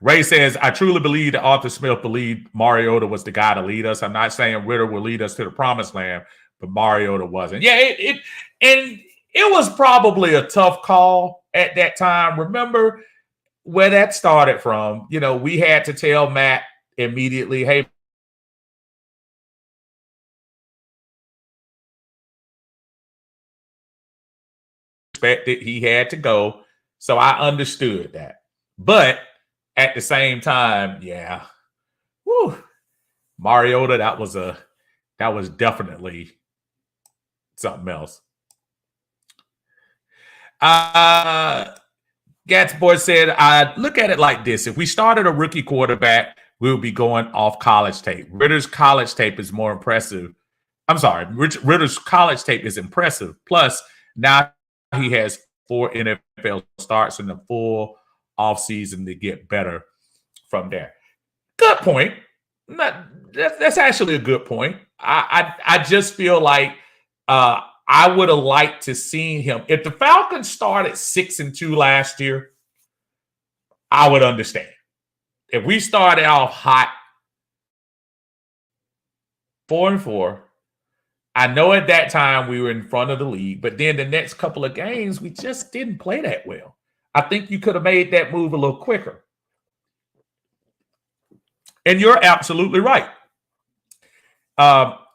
Ray says, I truly believe that Arthur Smith believed Mariota was the guy to lead us. I'm not saying Ritter will lead us to the promised land, but Mariota wasn't. Yeah, it was probably a tough call at that time. Remember where that started from. You know, we had to tell Matt immediately, hey, expected he had to go. So I understood that. But at the same time, Mariota, that was definitely something else. Gats Boy said, I look at it like this. If we started a rookie quarterback, we would be going off college tape. Ritter's college tape is more impressive. I'm sorry, Ritter's college tape is impressive. Plus, now he has 4 NFL starts in the full offseason to get better from there. Good point. That's actually a good point. I just feel like I would have liked to see him. If the Falcons started 6-2 last year, I would understand. If we started off hot 4-4, I know at that time we were in front of the league, but then the next couple of games, we just didn't play that well. I think you could have made that move a little quicker. And you're absolutely right.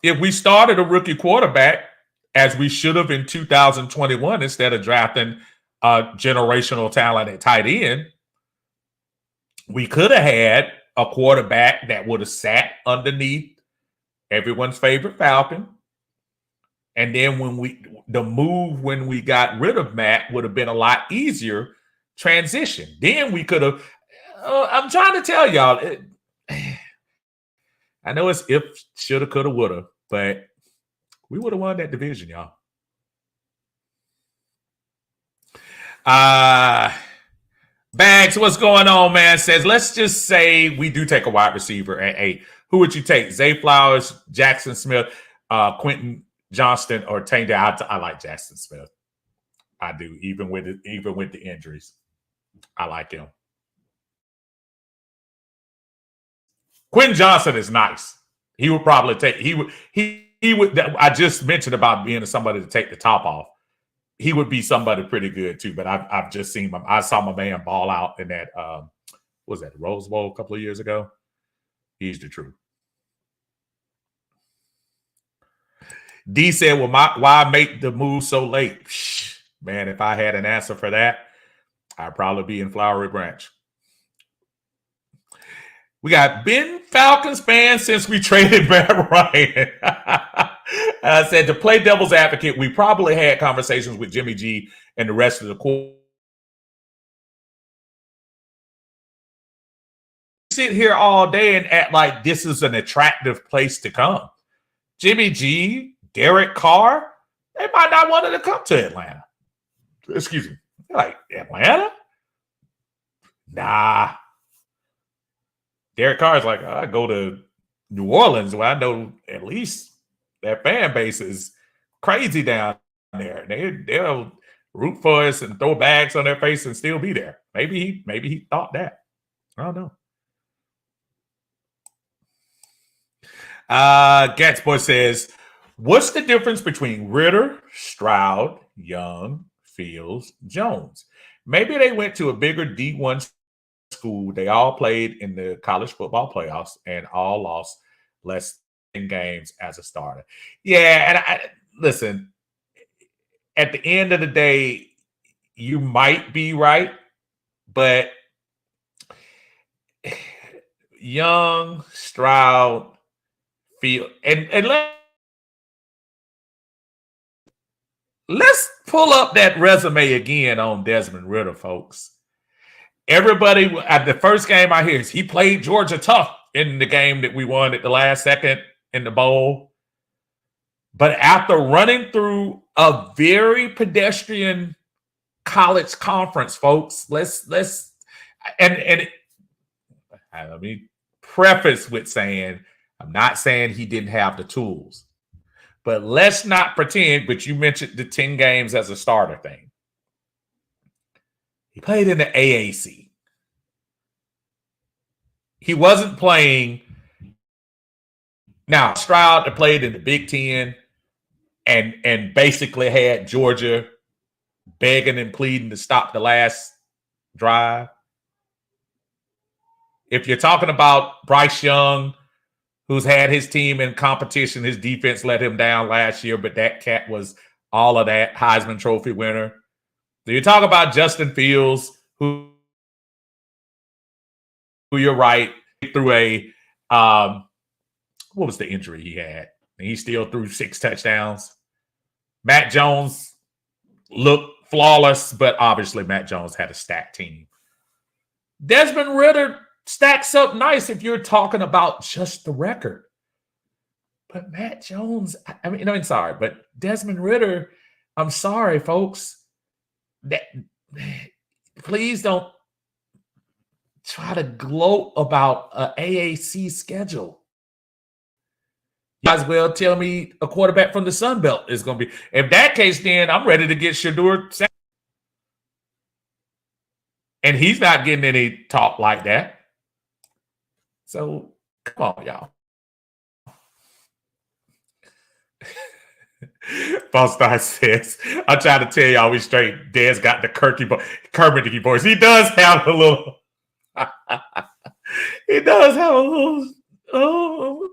If we started a rookie quarterback, as we should have in 2021, instead of drafting generational talent at tight end, we could have had a quarterback that would have sat underneath everyone's favorite Falcon. And then when we got rid of Matt would have been a lot easier transition. Then we could have, I'm trying to tell y'all, I know it's if, shoulda, coulda, woulda, but we would have won that division, y'all. Bags, what's going on, man? Says, let's just say we do take a wide receiver at 8. Who would you take? Zay Flowers, Jackson Smith, Quentin Johnston, or Tank? I like Jackson Smith. I do, even with the injuries. I like him. Quentin Johnston is nice. He would probably take. He would. I just mentioned about being somebody to take the top off. He would be somebody pretty good too. But I've just seen him. I saw my man ball out in that. What was that, Rose Bowl a couple of years ago? He's the truth. D said, "Well, why make the move so late?" Man, if I had an answer for that, I'd probably be in Flowery Branch. We got been Falcons fans since we traded Matt Ryan. I said, to play devil's advocate, we probably had conversations with Jimmy G and the rest of the core. Sit here all day and act like this is an attractive place to come. Jimmy G, Derek Carr, they might not want to come to Atlanta. Excuse me. They're like, Atlanta? Nah. Derek Carr is like, I go to New Orleans where I know at least their fan base is crazy down there. They'll root for us and throw bags on their face and still be there. Maybe he thought that. I don't know. Gatsboy says, what's the difference between Ritter, Stroud, Young, Fields, Jones? Maybe they went to a bigger D1 school. They all played in the college football playoffs and all lost less than games as a starter. Yeah, and listen, at the end of the day, you might be right, but Young, Stroud, Field, and let's pull up that resume again on Desmond Ritter, folks. Everybody at the first game I hear is he played Georgia tough in the game that we won at the last second in the bowl. But after running through a very pedestrian college conference, folks, let's let me preface with saying, I'm not saying he didn't have the tools, but let's not pretend, but you mentioned the 10 games as a starter thing. He played in the AAC. He wasn't playing. Now, Stroud played in the Big Ten and basically had Georgia begging and pleading to stop the last drive. If you're talking about Bryce Young, who's had his team in competition, his defense let him down last year, but that cat was all of that, Heisman Trophy winner. So you talk about Justin Fields, who you're right, threw a what was the injury he had? And he still threw 6 touchdowns. Matt Jones looked flawless, but obviously Matt Jones had a stacked team. Desmond Ritter stacks up nice if you're talking about just the record. But Matt Jones, I'm sorry, but Desmond Ritter, I'm sorry, folks. Please don't try to gloat about an AAC schedule. You guys will tell me a quarterback from the Sun Belt is going to be. If that case, then I'm ready to get Shedeur. And he's not getting any talk like that. So, come on, y'all. Ballstar says, I'm trying to tell y'all we straight. Dez got the Kermit voice. He does have a little. He does have a little. Oh,